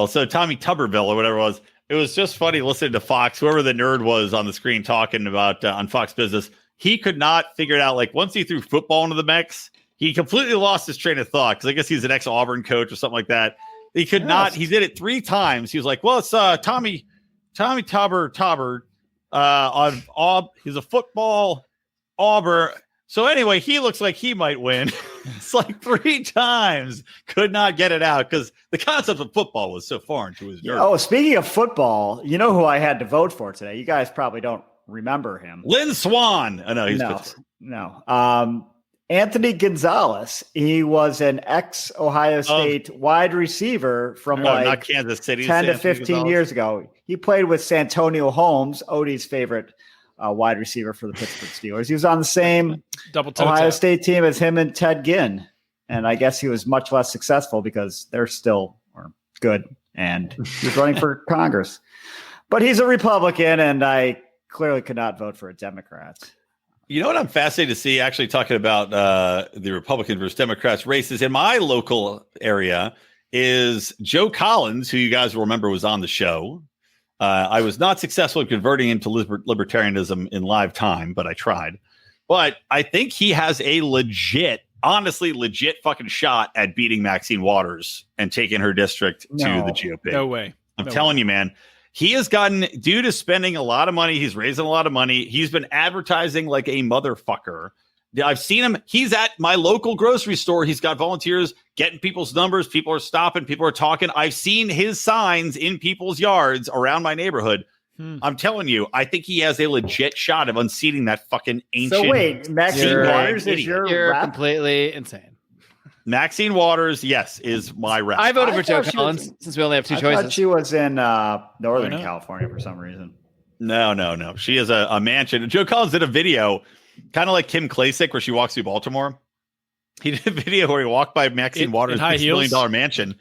So Tommy Tuberville or whatever it was. It was just funny listening to Fox, whoever the nerd was on the screen talking about on Fox Business. He could not figure it out. Like once he threw football into the mix, he completely lost his train of thought because I guess he's an ex-Auburn coach or something like that. He could not. He did it 3 times. He was like, "Well, it's Tommy Tauber on he's a football Auburn." So anyway, he looks like he might win. It's like 3 times. Could not get it out because the concept of football was so foreign to his nerves. Oh, speaking of football, you know who I had to vote for today? You guys probably don't remember him. Lynn Swan. I know he's no. Anthony Gonzalez. He was an ex-Ohio State wide receiver from not Kansas City, 10 to 15 years ago. He played with Santonio Holmes, Odie's favorite wide receiver for the Pittsburgh Steelers. He was on the same Ohio State team as him and Ted Ginn. And I guess he was much less successful because they're still good. And he was running for Congress. But he's a Republican, and I clearly could not vote for a Democrat. You know what I'm fascinated to see, actually talking about the Republican versus Democrats races in my local area, is Joe Collins, who you guys will remember was on the show. I was not successful in converting him to libertarianism in live time, but I tried. But I think he has a honestly legit fucking shot at beating Maxine Waters and taking her district to the GOP. No way. I'm telling you, man. He has gotten, due to spending a lot of money, he's raising a lot of money. He's been advertising like a motherfucker. I've seen him. He's at my local grocery store. He's got volunteers getting people's numbers. People are stopping. People are talking. I've seen his signs in people's yards around my neighborhood. I'm telling you, I think he has a legit shot of unseating that fucking ancient. So wait, Maxine Waters is you're completely insane. Maxine Waters, yes, is my rep. I voted for Joe Collins since we only have two choices. I thought she was in Northern California for some reason. No. She has a mansion. Joe Collins did a video, kind of like Kim Klacik, where she walks through Baltimore. He did a video where he walked by Maxine Waters' $6 million mansion.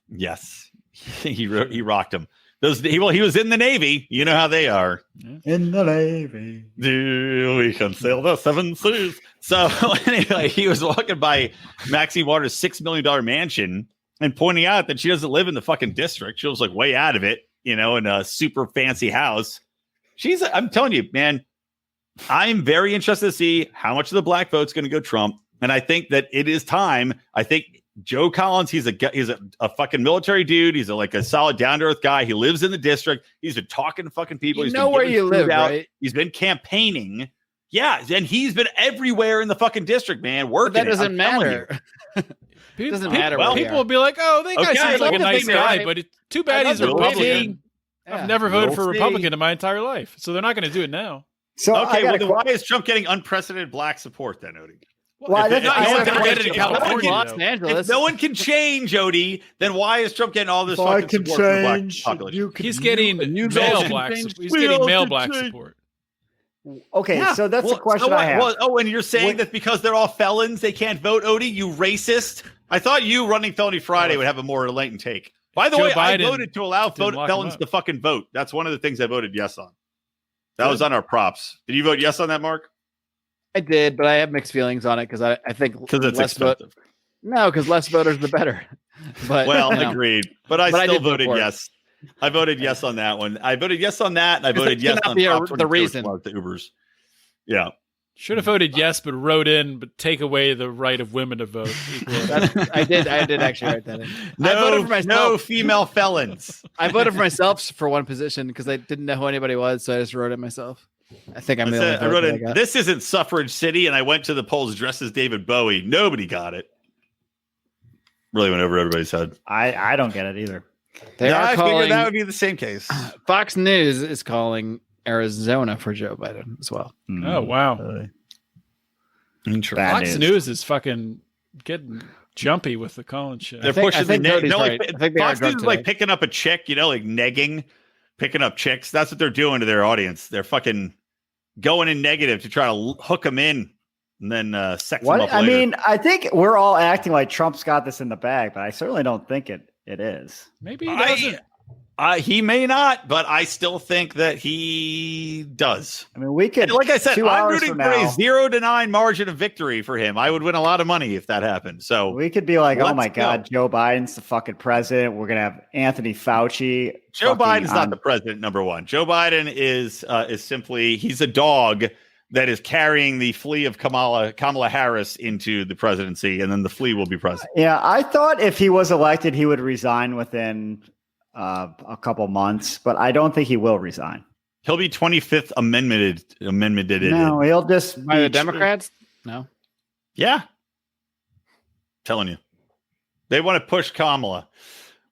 Yes, he rocked him. He was in the Navy. You know how they are. In the Navy. We can sail the seven seas. So anyway, he was walking by Maxine Waters' $6 million mansion and pointing out that she doesn't live in the fucking district. She was like way out of it, in a super fancy house. I'm telling you, man, I'm very interested to see how much of the black vote's going to go Trump. And I think that it is time. I think Joe Collins, he's a fucking military dude. He's a solid down to earth guy. He lives in the district. He's been talking to fucking people. You know where you live, right? He's been campaigning. Yeah, and he's been everywhere in the fucking district, man. Working. But that doesn't matter. It doesn't matter. Well, people will be like, "Oh, that guy seems like a nice guy," but too bad he's a Republican. I've never voted for a Republican in my entire life, so they're not going to do it now. So why is Trump getting unprecedented black support then, Odie? Well, if no one can change, Odie, then why is Trump getting all this fucking support from the black population? He's getting male black support. He's getting male black support. Okay, so that's the question I have. And you're saying that because they're all felons, they can't vote, Odie? You racist! I thought you running Felony Friday would have a more enlightened take. By the way, I voted to allow felons to fucking vote. That's one of the things I voted yes on. That was on our props. Did you vote yes on that, Mark? I did, but I have mixed feelings on it because I think it's expensive. Because less voters the better. But agreed. But I still voted yes. I voted yes on that one. I voted yes on that, and I voted yes on the reason the Ubers. Yeah, should have voted yes, but wrote in, but take away the right of women to vote. I did actually write that in. I voted for myself. No female felons. I voted for myself for one position because I didn't know who anybody was, so I just wrote it myself. I think I'm the only I wrote in, this isn't suffrage city, and I went to the polls dressed as David Bowie. Nobody got it. Really went over everybody's head. I don't get it either. I figured that would be the same case. Fox News is calling Arizona for Joe Biden as well. Oh, wow. Fox News is fucking getting jumpy with the Collins shit. They're pushing Fox News is like picking up a chick, like negging, picking up chicks. That's what they're doing to their audience. They're fucking going in negative to try to hook them in and then sex them up later. I mean, I think we're all acting like Trump's got this in the bag, but I certainly don't think it is. Maybe he doesn't. He may not, but I still think that he does. I mean, we could, like I said, I'm rooting for a 0-9 margin of victory for him. I would win a lot of money if that happened. So we could be like, oh my God, Joe Biden's the fucking president. We're going to have Anthony Fauci. Joe Biden's not the president, number one. Joe Biden is simply, he's a dog that is carrying the flea of Kamala Harris into the presidency, and then the flea will be president. Yeah, I thought if he was elected, he would resign within a couple months, but I don't think he will resign. He'll be 25th amendmented. No, he'll just by the Democrats. No. Yeah. Telling you, they want to push Kamala.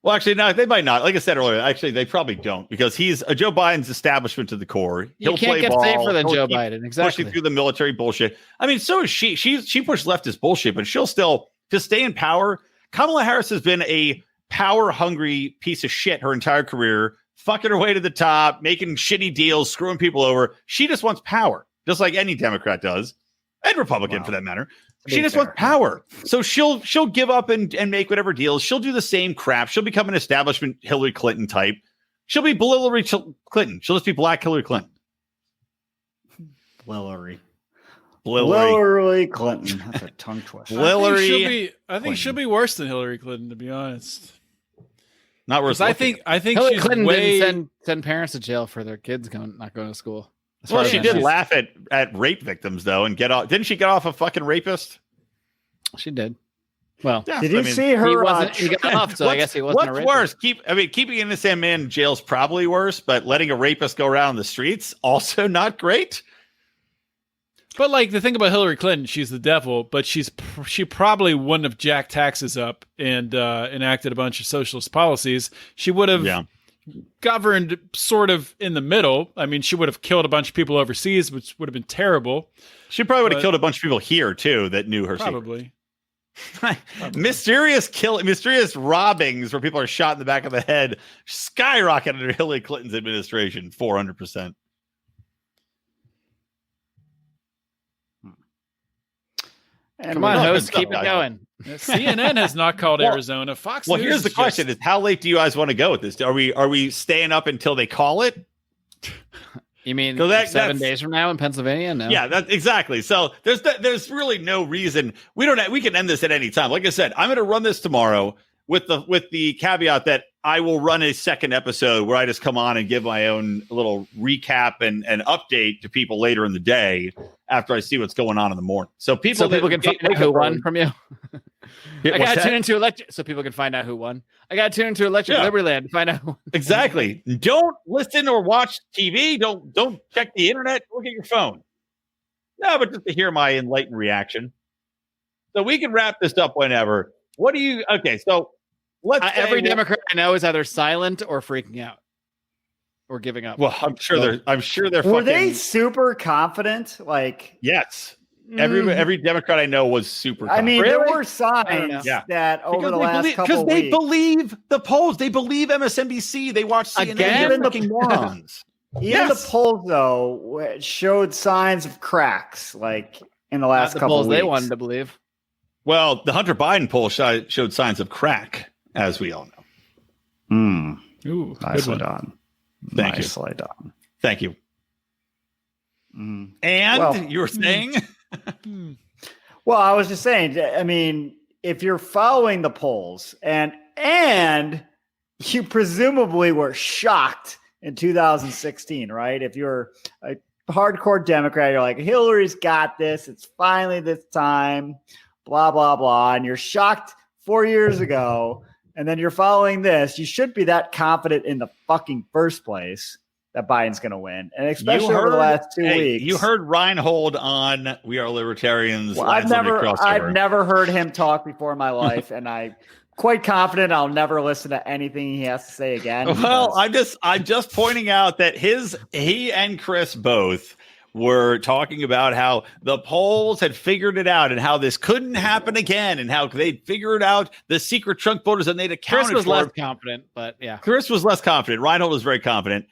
Well, actually, no, they might not. Like I said earlier, actually, they probably don't because he's Joe Biden's establishment to the core. He'll can't get safer than Joe Biden. Exactly. Pushing through the military bullshit. I mean, so is she. She pushed leftist bullshit, but she'll still to stay in power. Kamala Harris has been a power-hungry piece of shit her entire career, fucking her way to the top, making shitty deals, screwing people over. She just wants power, just like any Democrat does, and Republican for that matter. She just wants power. So she'll give up and make whatever deals. She'll do the same crap. She'll become an establishment Hillary Clinton type. She'll be Hillary Clinton. She'll just be black Hillary Clinton. Hillary Clinton. That's a tongue twister. I think she'll be worse than Hillary Clinton, to be honest. Not worse. I think Hillary she's Clinton didn't send parents to jail for their kids not going to school. Well, she did laugh at rape victims though, and get off. Didn't she get off a fucking rapist? She did. Well, yeah, did you see her? He got off, so I guess he wasn't. What's worse? Keeping an innocent man in jail is probably worse, but letting a rapist go around the streets also not great. But like the thing about Hillary Clinton, she's the devil, but she probably wouldn't have jacked taxes up and enacted a bunch of socialist policies. She would have governed sort of in the middle. I mean, she would have killed a bunch of people overseas, which would have been terrible. She probably would have killed a bunch of people here too that knew her. Probably. Mysterious robbings where people are shot in the back of the head skyrocketed under Hillary Clinton's administration 400%. Come on, host, keep it going. CNN has not called Arizona. Fox News. Well, here's the question: is how late do you guys want to go with this? Are we staying up until they call it? You mean 7 days from now in Pennsylvania? No. Yeah, that's exactly. So there's really no reason we can end this at any time. Like I said, I'm going to run this tomorrow with the caveat that I will run a second episode where I just come on and give my own little recap and update to people later in the day after I see what's going on in the morning. So people can find out who won from you. I got to tune into Electric, so people can find out who won. I got to tune into Electric Liberty Land to find out who won. Exactly. Don't listen or watch TV. Don't check the internet. Look at your phone. No, but just to hear my enlightened reaction. So we can wrap this up whenever. What do you? Okay, so let's. Every Democrat I know is either silent or freaking out or giving up. Well, I'm sure they're. Were they super confident? Like yes. Every Democrat I know was super confident. I mean, there were signs that over the last couple of weeks. Because they believe the polls. They believe MSNBC. They watch CNN. Again, the morons. Even the polls, though, showed signs of cracks, like in the last couple of weeks. They wanted to believe. Well, the Hunter Biden poll showed signs of crack, as we all know. Ooh, nicely done. Nicely done. Thank you. And you were saying? Well, I was just saying, I mean, if you're following the polls and you presumably were shocked in 2016, right? If you're a hardcore Democrat, you're like, Hillary's got this. It's finally this time, blah, blah, blah. And you're shocked 4 years ago. And then you're following this. You should be that confident in the fucking first place that Biden's going to win. And especially over the last 2 weeks. You heard Reinhold on We Are Libertarians. Well, I've never heard him talk before in my life. And I'm quite confident I'll never listen to anything he has to say again. Well, I'm just pointing out that he and Chris both were talking about how the polls had figured it out and how this couldn't happen again and how they'd figured out the secret trunk voters and they'd accounted for. Chris was less confident, but yeah. Chris was less confident. Reinhold was very confident.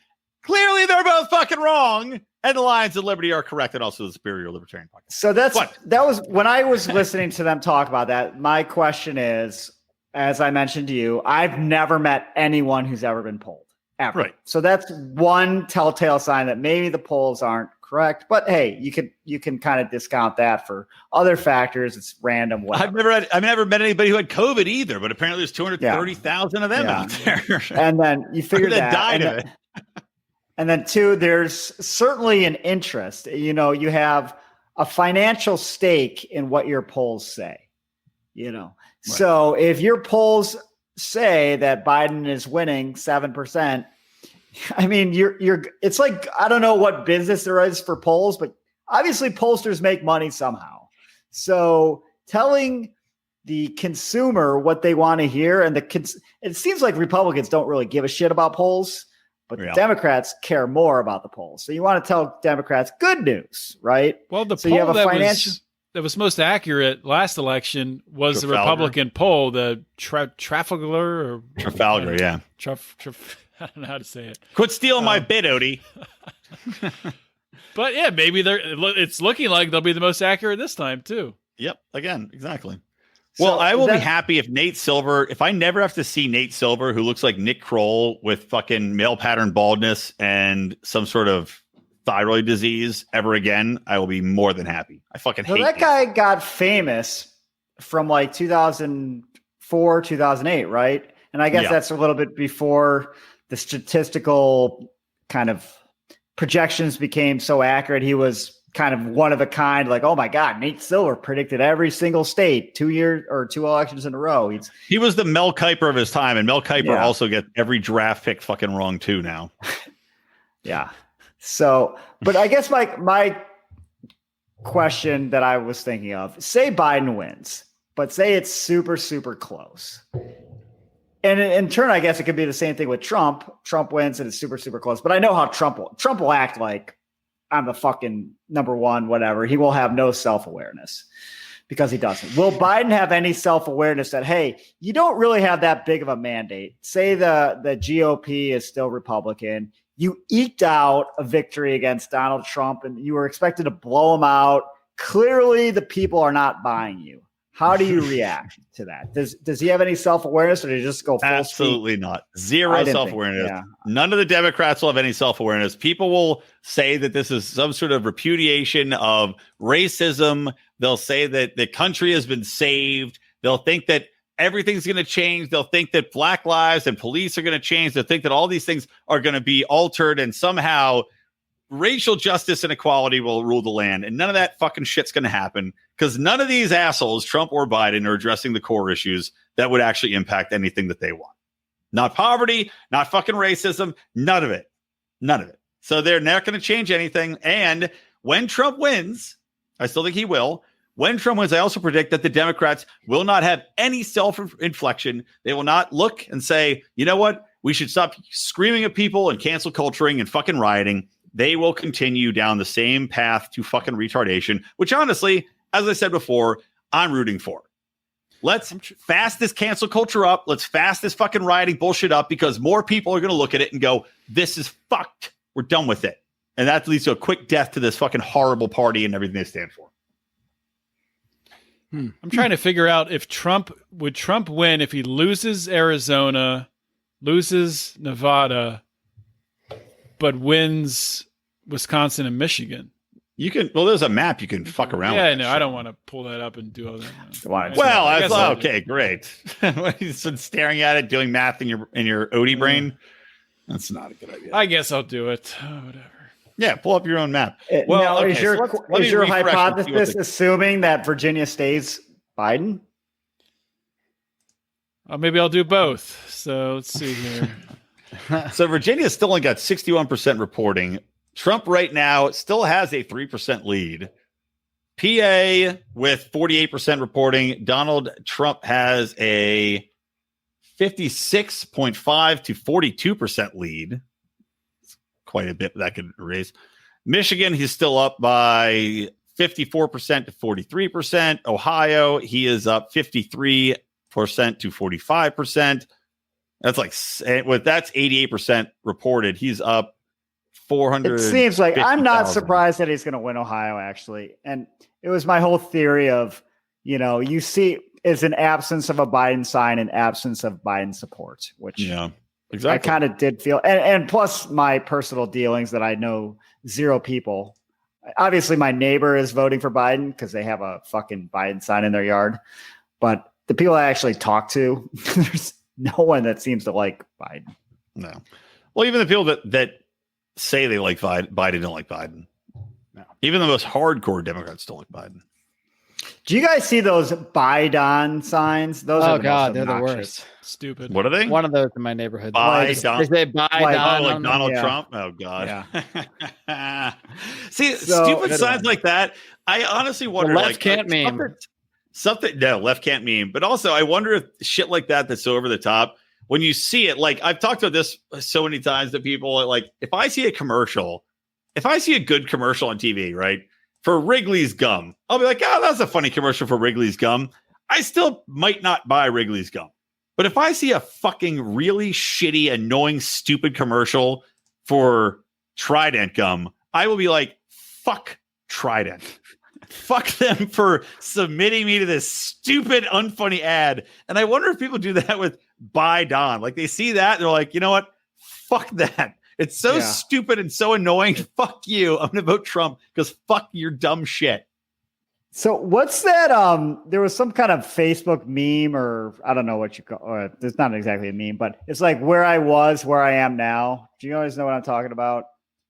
Clearly, they're both fucking wrong, and the Lions of Liberty are correct, and also the Superior Libertarian Party. So that was when I was listening to them talk about that. My question is, as I mentioned to you, I've never met anyone who's ever been polled, ever. Right. So that's one telltale sign that maybe the polls aren't correct. But hey, you can kind of discount that for other factors. It's random. Whatever. I've never met anybody who had COVID either, but apparently there's 230,000 of them out there. And then you figure that died of it. And then two, there's certainly an interest. You know, you have a financial stake in what your polls say. You know, so if your polls say that Biden is winning 7%, I mean, it's like, I don't know what business there is for polls, but obviously pollsters make money somehow. So telling the consumer what they want to hear, and it seems like Republicans don't really give a shit about polls. But the Democrats care more about the polls. So you want to tell Democrats good news, right? Well, the poll that was most accurate last election was the Republican poll, the Trafalgar. Yeah. I don't know how to say it. Quit stealing my bit, Odie. But yeah, maybe it's looking like they'll be the most accurate this time, too. Yep. Again, exactly. Well, I will be happy if if I never have to see Nate Silver, who looks like Nick Kroll with fucking male pattern baldness and some sort of thyroid disease ever again, I will be more than happy. I fucking hate that guy got famous from like 2004, 2008, right? And I guess that's a little bit before the statistical kind of projections became so accurate. He was kind of one of a kind, like, oh my God, Nate Silver predicted every single state 2 years or 2 elections in a row. He was the Mel Kiper of his time, and Mel Kiper also gets every draft pick fucking wrong too now. Yeah. So, but I guess my question that I was thinking of, say Biden wins, but say it's super, super close. And in turn, I guess it could be the same thing with Trump. Trump wins and it's super, super close. But I know how Trump will act like, I'm the fucking number one, whatever. He will have no self-awareness because he doesn't. Will Biden have any self-awareness that, hey, you don't really have that big of a mandate? Say the GOP is still Republican. You eked out a victory against Donald Trump and you were expected to blow him out. Clearly, the people are not buying you. How do you react to that? Does he have any self-awareness or does he just go full Absolutely speed? Not. Zero self-awareness. None of the Democrats will have any self-awareness. People will say that this is some sort of repudiation of racism. They'll say that the country has been saved. They'll think that everything's going to change. They'll think that Black lives and police are going to change. They'll think that all these things are going to be altered and somehow racial justice and equality will rule the land. And none of that fucking shit's going to happen because none of these assholes, Trump or Biden, are addressing the core issues that would actually impact anything that they want. Not poverty, not fucking racism, none of it. None of it. So they're not going to change anything. And when Trump wins, I still think he will. When Trump wins, I also predict that the Democrats will not have any self-inflection. They will not look and say, you know what? We should stop screaming at people and cancel culturing and fucking rioting. They will continue down the same path to fucking retardation, which honestly, as I said before, I'm rooting for. Let's fast this cancel culture up. Let's fast this fucking rioting bullshit up because more people are going to look at it and go, this is fucked. We're done with it. And that leads to a quick death to this fucking horrible party and everything they stand for. I'm trying to figure out if Trump win if he loses Arizona, loses Nevada, but wins Wisconsin and Michigan. You can, there's a map you can fuck around with. Yeah, no, I don't want to pull that up and do all that. Well, I thought, okay, great. He's been staring at it, doing math in your Odie brain. That's not a good idea. I guess I'll do it. Whatever. Yeah, pull up your own map. Now, is your hypothesis assuming that Virginia stays Biden? Maybe I'll do both. So let's see here. So Virginia still only got 61% reporting. Trump right now still has a 3% lead. PA with 48% reporting. Donald Trump has a 56.5 to 42% lead. Quite a bit that could raise. Michigan, he's still up by 54% to 43%. Ohio, he is up 53% to 45%. That's that's 88% reported. He's up 400. It seems like I'm not surprised that he's going to win Ohio, actually. And it was my whole theory of, you see is an absence of a Biden sign and absence of Biden support, which exactly. I kind of did feel. And plus my personal dealings that I know zero people. Obviously, my neighbor is voting for Biden because they have a fucking Biden sign in their yard. But the people I actually talk to, there's no one that seems to like Biden. No. Well, even the people that say they like Biden don't like Biden. No. Even the most hardcore Democrats don't like Biden. Do you guys see those Biden signs? Those are they're the worst. Stupid. What are they? One of those in my neighborhood. They say like Donald Trump. Oh God. Yeah. See, stupid signs like that. I honestly wonder. Left can't meme. Left can't meme. But also, I wonder if shit like that's so over the top. When you see it, like I've talked about this so many times to people, like if I see a good commercial on TV, right? For Wrigley's gum, I'll be like, that's a funny commercial for Wrigley's gum. I still might not buy Wrigley's gum. But if I see a fucking really shitty, annoying, stupid commercial for Trident gum, I will be like, fuck Trident. Fuck them for submitting me to this stupid, unfunny ad. And I wonder if people do that with Buy Don. Like they see that, they're like, you know what? Fuck that. It's so stupid and so annoying. Fuck you. I'm going to vote Trump because fuck your dumb shit. So what's that? There was some kind of Facebook meme, or I don't know what you call it. It's not exactly a meme, but it's like where I was, where I am now. Do you guys know what I'm talking about?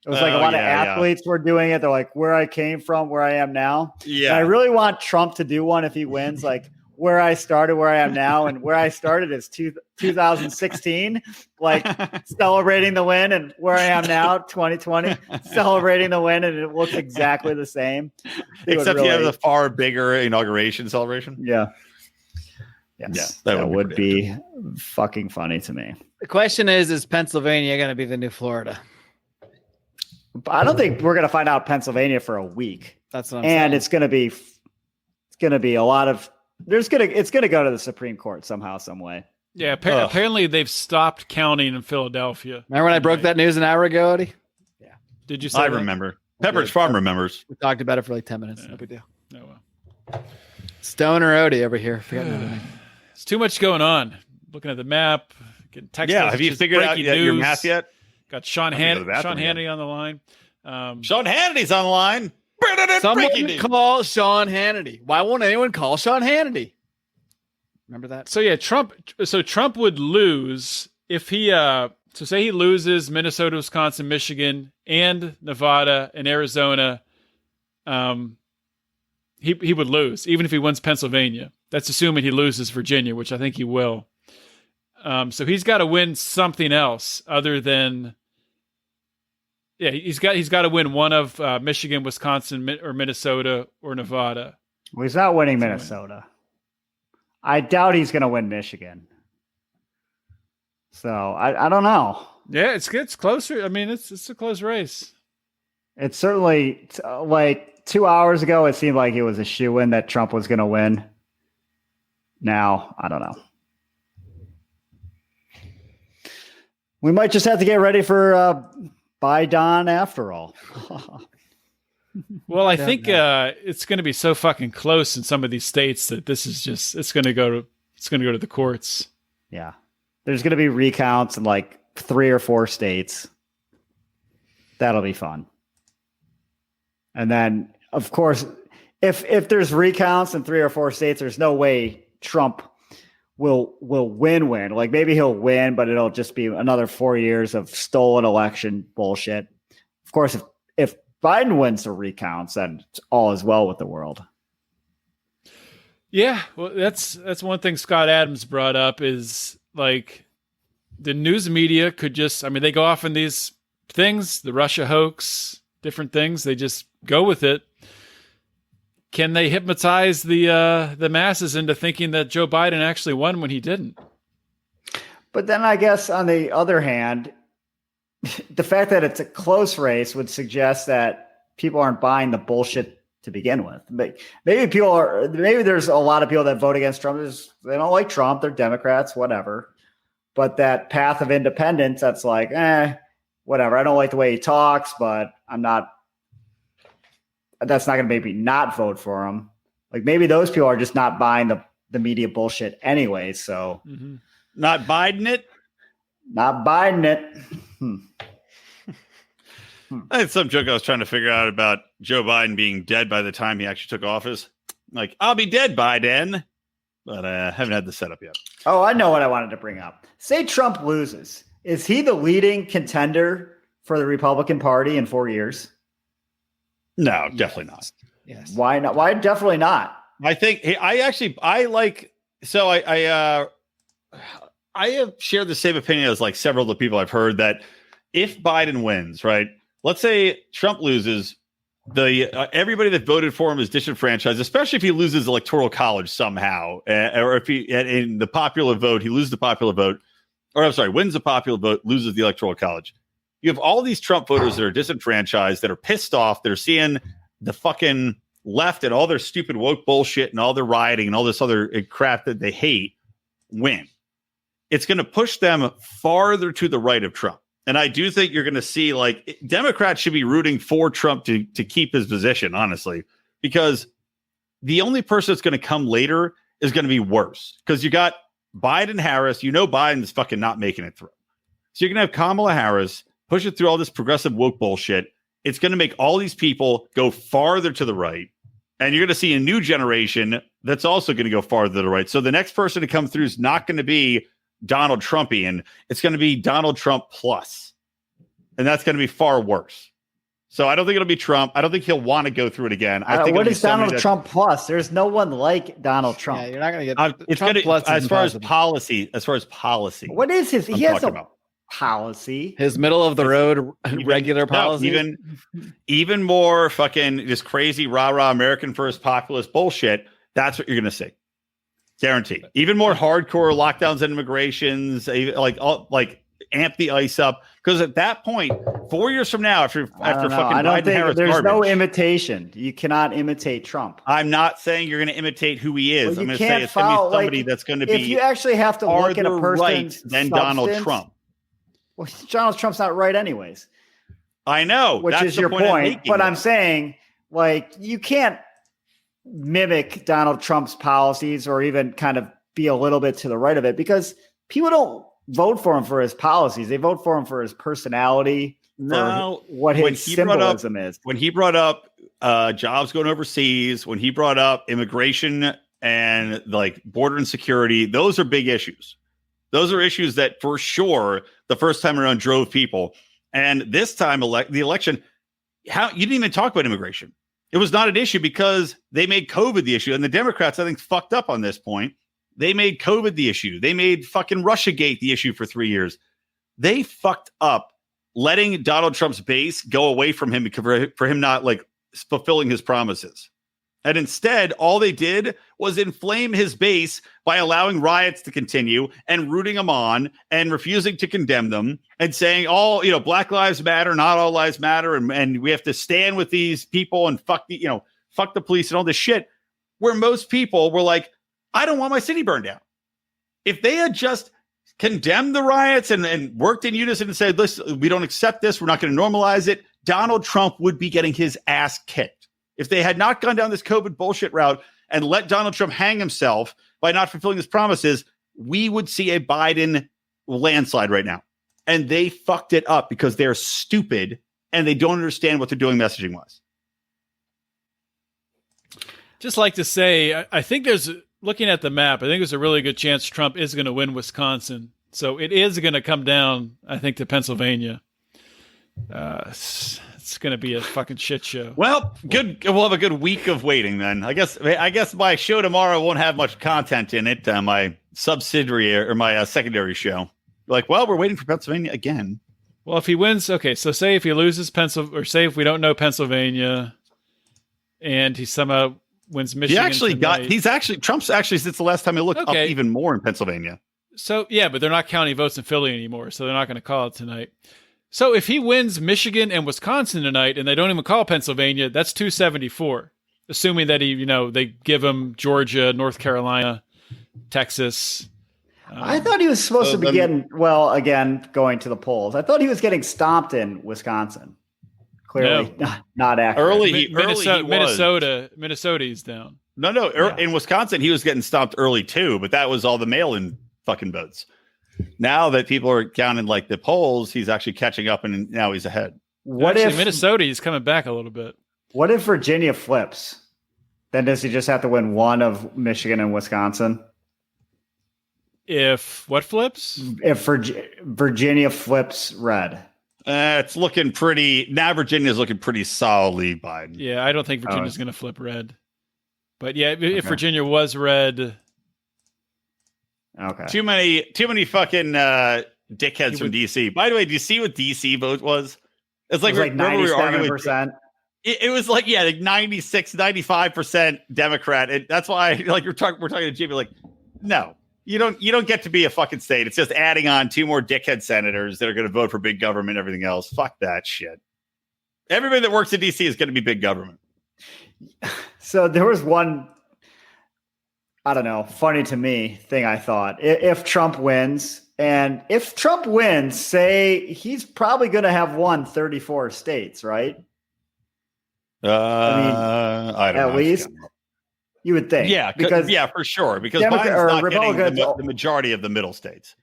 It was like a lot of athletes were doing it. They're like, where I came from, where I am now. Yeah. And I really want Trump to do one if he wins, like where I started, where I am now. And where I started is 2016, like celebrating the win, and where I am now, 2020, celebrating the win. And it looks exactly the same. Except you have the far bigger inauguration celebration. Yeah. Yes. Yeah, that would be fucking funny to me. The question is Pennsylvania going to be the new Florida? I don't think we're going to find out Pennsylvania for a week. That's what I'm saying. And it's going to be a lot of, it's going to go to the Supreme Court somehow, some way. Yeah. Apparently they've stopped counting in Philadelphia. Remember when I broke that news an hour ago, Eddie? Yeah. Did you say I remember. Pepperidge Farm remembers. We talked about it for like 10 minutes. Yeah. No big deal. Oh, well. Stoner Odie over here. It's too much going on. Looking at the map, getting text messages. Have you figured out your math yet? Got Sean Hannity on the line. Sean Hannity's on the line. Someone call Sean Hannity. Why won't anyone call Sean Hannity? Remember that? So yeah, Trump would lose if he so say he loses Minnesota, Wisconsin, Michigan, and Nevada and Arizona. He would lose even if he wins Pennsylvania. That's assuming he loses Virginia, which I think he will. So he's got to win something else other than, he's got to win one of Michigan, Wisconsin, or Minnesota or Nevada. Well, he's not winning Minnesota. I doubt he's going to win Michigan. So I don't know. Yeah, it's closer. I mean, it's a close race. It's certainly like 2 hours ago, it seemed like it was a shoo-in that Trump was going to win. Now, I don't know. We might just have to get ready for Biden after all. Well, I think it's going to be so fucking close in some of these states that this is just it's going to go to the courts. Yeah, there's going to be recounts in like 3 or 4 states. That'll be fun. And then, of course, if there's recounts in 3 or 4 states, there's no way Trump will win. Like maybe he'll win, but it'll just be another 4 years of stolen election bullshit. Of course, if Biden wins the recounts, then all is well with the world. Yeah, well, that's one thing Scott Adams brought up is like the news media could just, I mean, they go off in these things, the Russia hoax, different things. They just go with it. Can they hypnotize the masses into thinking that Joe Biden actually won when he didn't? But then I guess on the other hand, the fact that it's a close race would suggest that people aren't buying the bullshit to begin with. Maybe there's a lot of people that vote against Trump. They don't like Trump. They're Democrats, whatever. But that path of independence, that's like, whatever. I don't like the way he talks, but that's not going to make me not vote for him. Like maybe those people are just not buying the media bullshit anyway. So not Biden it. Not Biden it. I had some joke I was trying to figure out about Joe Biden being dead by the time he actually took office. Like, I'll be dead by then, but I haven't had the setup yet. Oh, I know what I wanted to bring up. Say Trump loses. Is he the leading contender for the Republican Party in 4 years? No, definitely not. Yes. Why not? Why definitely not? I think I have shared the same opinion as like several of the people I've heard that if Biden wins, right? Let's say Trump loses, everybody that voted for him is disenfranchised, especially if he loses electoral college somehow, or if he in the popular vote, he loses the popular vote, or I'm sorry, wins the popular vote, loses the electoral college. You have all these Trump voters that are disenfranchised, that are pissed off, that are seeing the fucking left and all their stupid woke bullshit and all their rioting and all this other crap that they hate win. It's going to push them farther to the right of Trump. And I do think you're going to see like Democrats should be rooting for Trump to keep his position, honestly, because the only person that's going to come later is going to be worse because you got Biden, Harris. You know, Biden's fucking not making it through. So you're going to have Kamala Harris push it through all this progressive woke bullshit. It's going to make all these people go farther to the right. And you're going to see a new generation that's also going to go farther to the right. So the next person to come through is not going to be Donald Trumpian. It's going to be Donald Trump plus. And that's going to be far worse. So I don't think it'll be Trump. I don't think he'll want to go through it again. I think what is Donald Trump plus? There's no one like Donald Trump. Yeah, you're not going to get it's Trump plus as far as policy. What is his? He has a policy. His middle of the road regular policy. Even more fucking just crazy rah-rah American first populist bullshit. That's what you're going to see. Guaranteed. Even more hardcore lockdowns and immigrations, like amp the ice up. Because at that point, 4 years from now, after fucking Biden Harris there's garbage, no imitation. You cannot imitate Trump. I'm not saying you're going to imitate who he is. I'm going to say it's going to be somebody that's going to be. If you actually have to look at a person's right than Donald Trump. Well, Donald Trump's not right anyways. I know. Which is your point. But I'm saying, like, you can't mimic Donald Trump's policies or even kind of be a little bit to the right of it because people don't vote for him for his policies. They vote for him for his personality, for what his symbolism is. When he brought up jobs going overseas, when he brought up immigration and like border insecurity, those are big issues. Those are issues that for sure the first time around drove people. And this time the election, you didn't even talk about immigration. It was not an issue because they made COVID the issue. And the Democrats, I think, fucked up on this point. They made COVID the issue. They made fucking Russiagate the issue for 3 years. They fucked up letting Donald Trump's base go away from him for him not like fulfilling his promises. And instead, all they did was inflame his base by allowing riots to continue and rooting them on and refusing to condemn them and saying Black Lives Matter, not all lives matter. And we have to stand with these people and fuck the police and all this shit, where most people were like, I don't want my city burned down. If they had just condemned the riots and worked in unison and said, listen, we don't accept this, we're not going to normalize it, Donald Trump would be getting his ass kicked. If they had not gone down this COVID bullshit route and let Donald Trump hang himself by not fulfilling his promises, we would see a Biden landslide right now. And they fucked it up because they're stupid and they don't understand what they're doing messaging-wise. Just like to say, I think looking at the map, I think there's a really good chance Trump is going to win Wisconsin. So it is going to come down, I think, to Pennsylvania. It's going to be a fucking shit show. Well, good. We'll have a good week of waiting then. I guess my show tomorrow won't have much content in it. My subsidiary or my secondary show. Like, well, we're waiting for Pennsylvania again. Well, if he wins, okay. So say if he loses Pennsylvania, or say if we don't know Pennsylvania, and he somehow wins Michigan. Trump's actually since the last time I looked up even more in Pennsylvania. So yeah, but they're not counting votes in Philly anymore, so they're not going to call it tonight. So if he wins Michigan and Wisconsin tonight, and they don't even call Pennsylvania, that's 274. Assuming that they give him Georgia, North Carolina, Texas. I thought he was supposed to be getting, going to the polls. I thought he was getting stomped in Wisconsin. Clearly not accurate. Minnesota is down. In Wisconsin, he was getting stomped early too, but that was all the mail-in fucking votes. Now that people are counting like the polls, he's actually catching up, and now he's ahead. What if Minnesota is coming back a little bit? What if Virginia flips? Then does he just have to win one of Michigan and Wisconsin? If what flips? If Virginia flips red. It's looking pretty. Now Virginia's looking pretty solidly Biden. Yeah, I don't think Virginia's going to flip red. But yeah, if Virginia was red. Okay. Too many fucking dickheads from DC. By the way, do you see what DC vote was? It's like 97%. It was like 96, 95% Democrat. And that's why we're talking to Jimmy like, no, you don't get to be a fucking state. It's just adding on 2 more dickhead senators that are going to vote for big government and everything else. Fuck that shit. Everybody that works in DC is going to be big government. So there was one, I don't know, funny to me thing I thought. If Trump wins, say he's probably going to have won 34 states, right? I don't know. At least you would think. Yeah, because for sure. Because Biden's not getting the majority of the middle states.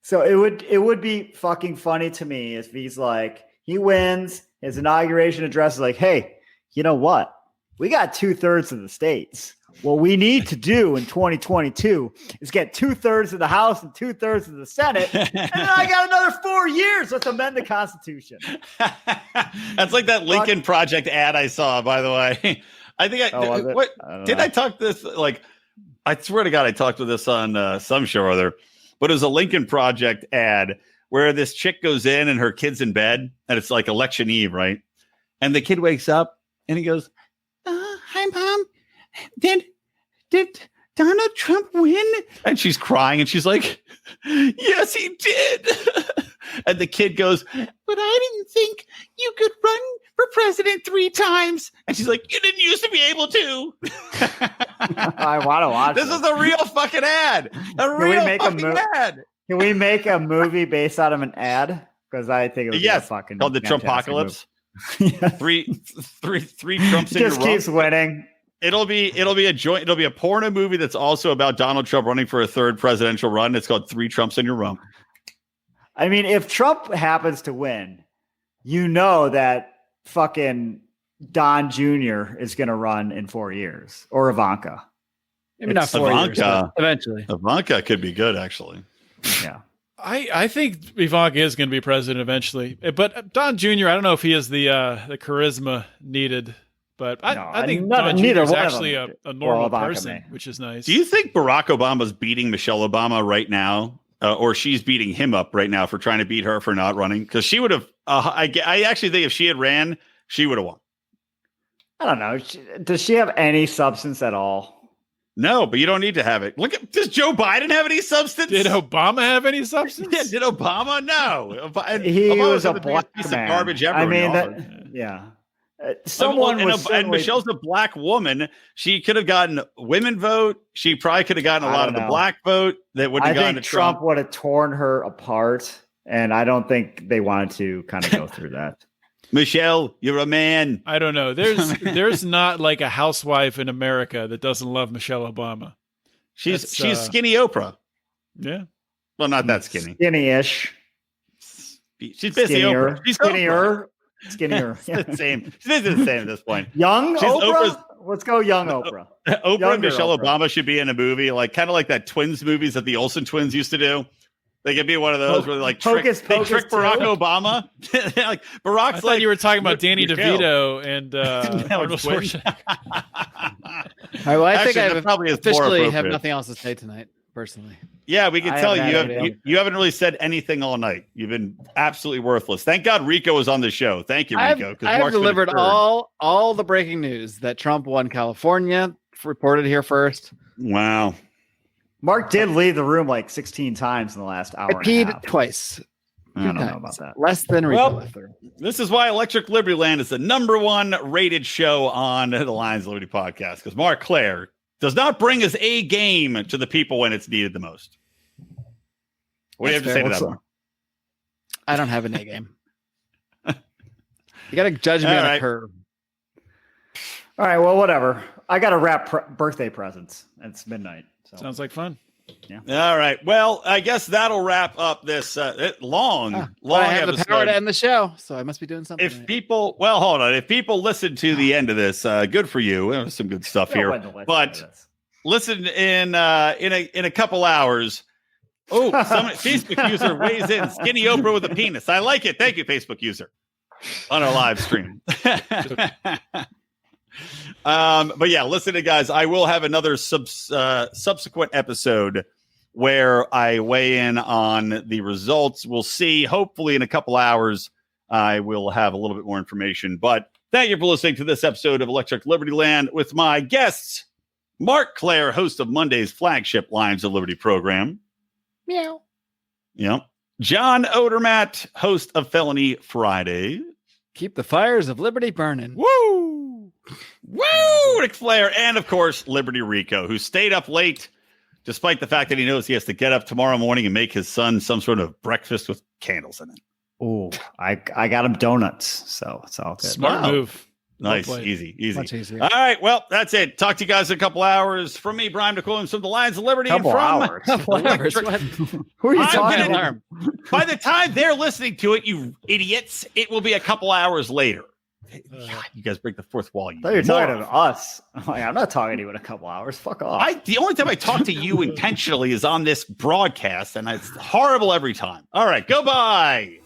So it would be fucking funny to me if he's like, he wins, his inauguration address is like, hey, you know what? We got 2/3 of the states. What we need to do in 2022 is get 2/3 of the House and 2/3 of the Senate. And then I got another 4 years. Let's amend the Constitution. That's like that Lincoln Project ad I saw, by the way. I think I talk this? Like, I swear to God, I talked with this on some show or other, but it was a Lincoln Project ad where this chick goes in and her kid's in bed and it's like election eve, right? And the kid wakes up and he goes, hi, Mom. Did Donald Trump win? And she's crying and she's like, yes, he did. And the kid goes, but I didn't think you could run for president 3 times. And she's like, you didn't used to be able to. I want to watch this. Is a real fucking ad. Ad. Can we make a movie based out of an ad? Because I think it was fucking called the Trumpocalypse. three Trumps in just keeps winning. It'll be a porno movie that's also about Donald Trump running for a 3rd presidential run. It's called 3 Trumps in Your Rump. I mean, if Trump happens to win, you know that fucking Don Jr. is going to run in 4 years, or Ivanka. Maybe not 4 years, eventually. Ivanka could be good, actually. Yeah. I think Ivanka is going to be president eventually, but Don Jr. I don't know if he has the charisma needed, but I think Don Jr. is actually a normal person, which is nice. Do you think Barack Obama's beating Michelle Obama right now, or she's beating him up right now for trying to beat her for not running? Because she would have. I actually think if she had ran, she would have won. I don't know. Does she have any substance at all? No, but you don't need to have it. Does Joe Biden have any substance? Did Obama have any substance? Yeah, did Obama? No. He was a black piece of garbage ever. I mean, yeah. And Michelle's a black woman. She could have gotten women vote. She probably could have gotten a lot of the black vote that would have gone to Trump would have torn her apart, and I don't think they wanted to kind of go through that. Michelle, you're a man. I don't know. There's not like a housewife in America that doesn't love Michelle Obama. She's skinny Oprah. Yeah. Well, not that skinny. Skinny-ish. She's busy Oprah. She's skinnier. The same. She's the same at this point. Young Oprah? Let's go young Oprah. Oprah and Michelle Obama should be in a movie, like kind of like that twins movies that the Olsen twins used to do. They could be one of those where they like trick Barack Obama. Like Barack's. I thought you were talking about Danny DeVito and Arnold Schwarzenegger. Well, I think I officially have nothing else to say tonight, personally. Yeah, we can tell you haven't really said anything all night. You've been absolutely worthless. Thank God Rico was on the show. Thank you, Rico. I have delivered all the breaking news that Trump won California. Reported here first. Wow. Mark did leave the room like 16 times in the last hour. I peed twice. I don't know about that. Less than Rico left the room. This is why Electric Liberty Land is the #1 rated show on the Lions of Liberty podcast, because Mark Claire does not bring his A game to the people when it's needed the most. What do you have to say to that, Mark? I don't have an A game. You got to judge me on a curve. All right, well, whatever. I got to wrap birthday presents. It's midnight. So. Sounds like fun. Yeah. All right. Well, I guess that'll wrap up this long I have episode. The power to end the show, so I must be doing something. If people listen to the end of this, good for you. There's some good stuff here. But listen in a couple hours. Oh, some Facebook user weighs in. Skinny Oprah with a penis. I like it. Thank you, Facebook user, on our live stream. But yeah, listen, guys, I will have another subsequent episode where I weigh in on the results. We'll see. Hopefully in a couple hours, I will have a little bit more information. But thank you for listening to this episode of Electric Liberty Land with my guests, Mark Claire, host of Monday's flagship Lions of Liberty program. Meow. Yep. John Odermatt, host of Felony Friday. Keep the fires of liberty burning. Woo! Woo! Ric Flair, and of course, Liberty Rico, who stayed up late despite the fact that he knows he has to get up tomorrow morning and make his son some sort of breakfast with candles in it. Oh, I got him donuts, so it's all good. Smart move. Nice, easy. Much easier. All right, well, that's it. Talk to you guys in a couple hours. From me, Brian McWilliams from the Lions of Liberty. Couple hours. Who are you talking about? By the time they're listening to it, you idiots, it will be a couple hours later. God, you guys break the fourth wall. I thought you were talking to us. I'm not talking to you in a couple hours. Fuck off. The only time I talk to you intentionally is on this broadcast, and it's horrible every time. All right, goodbye.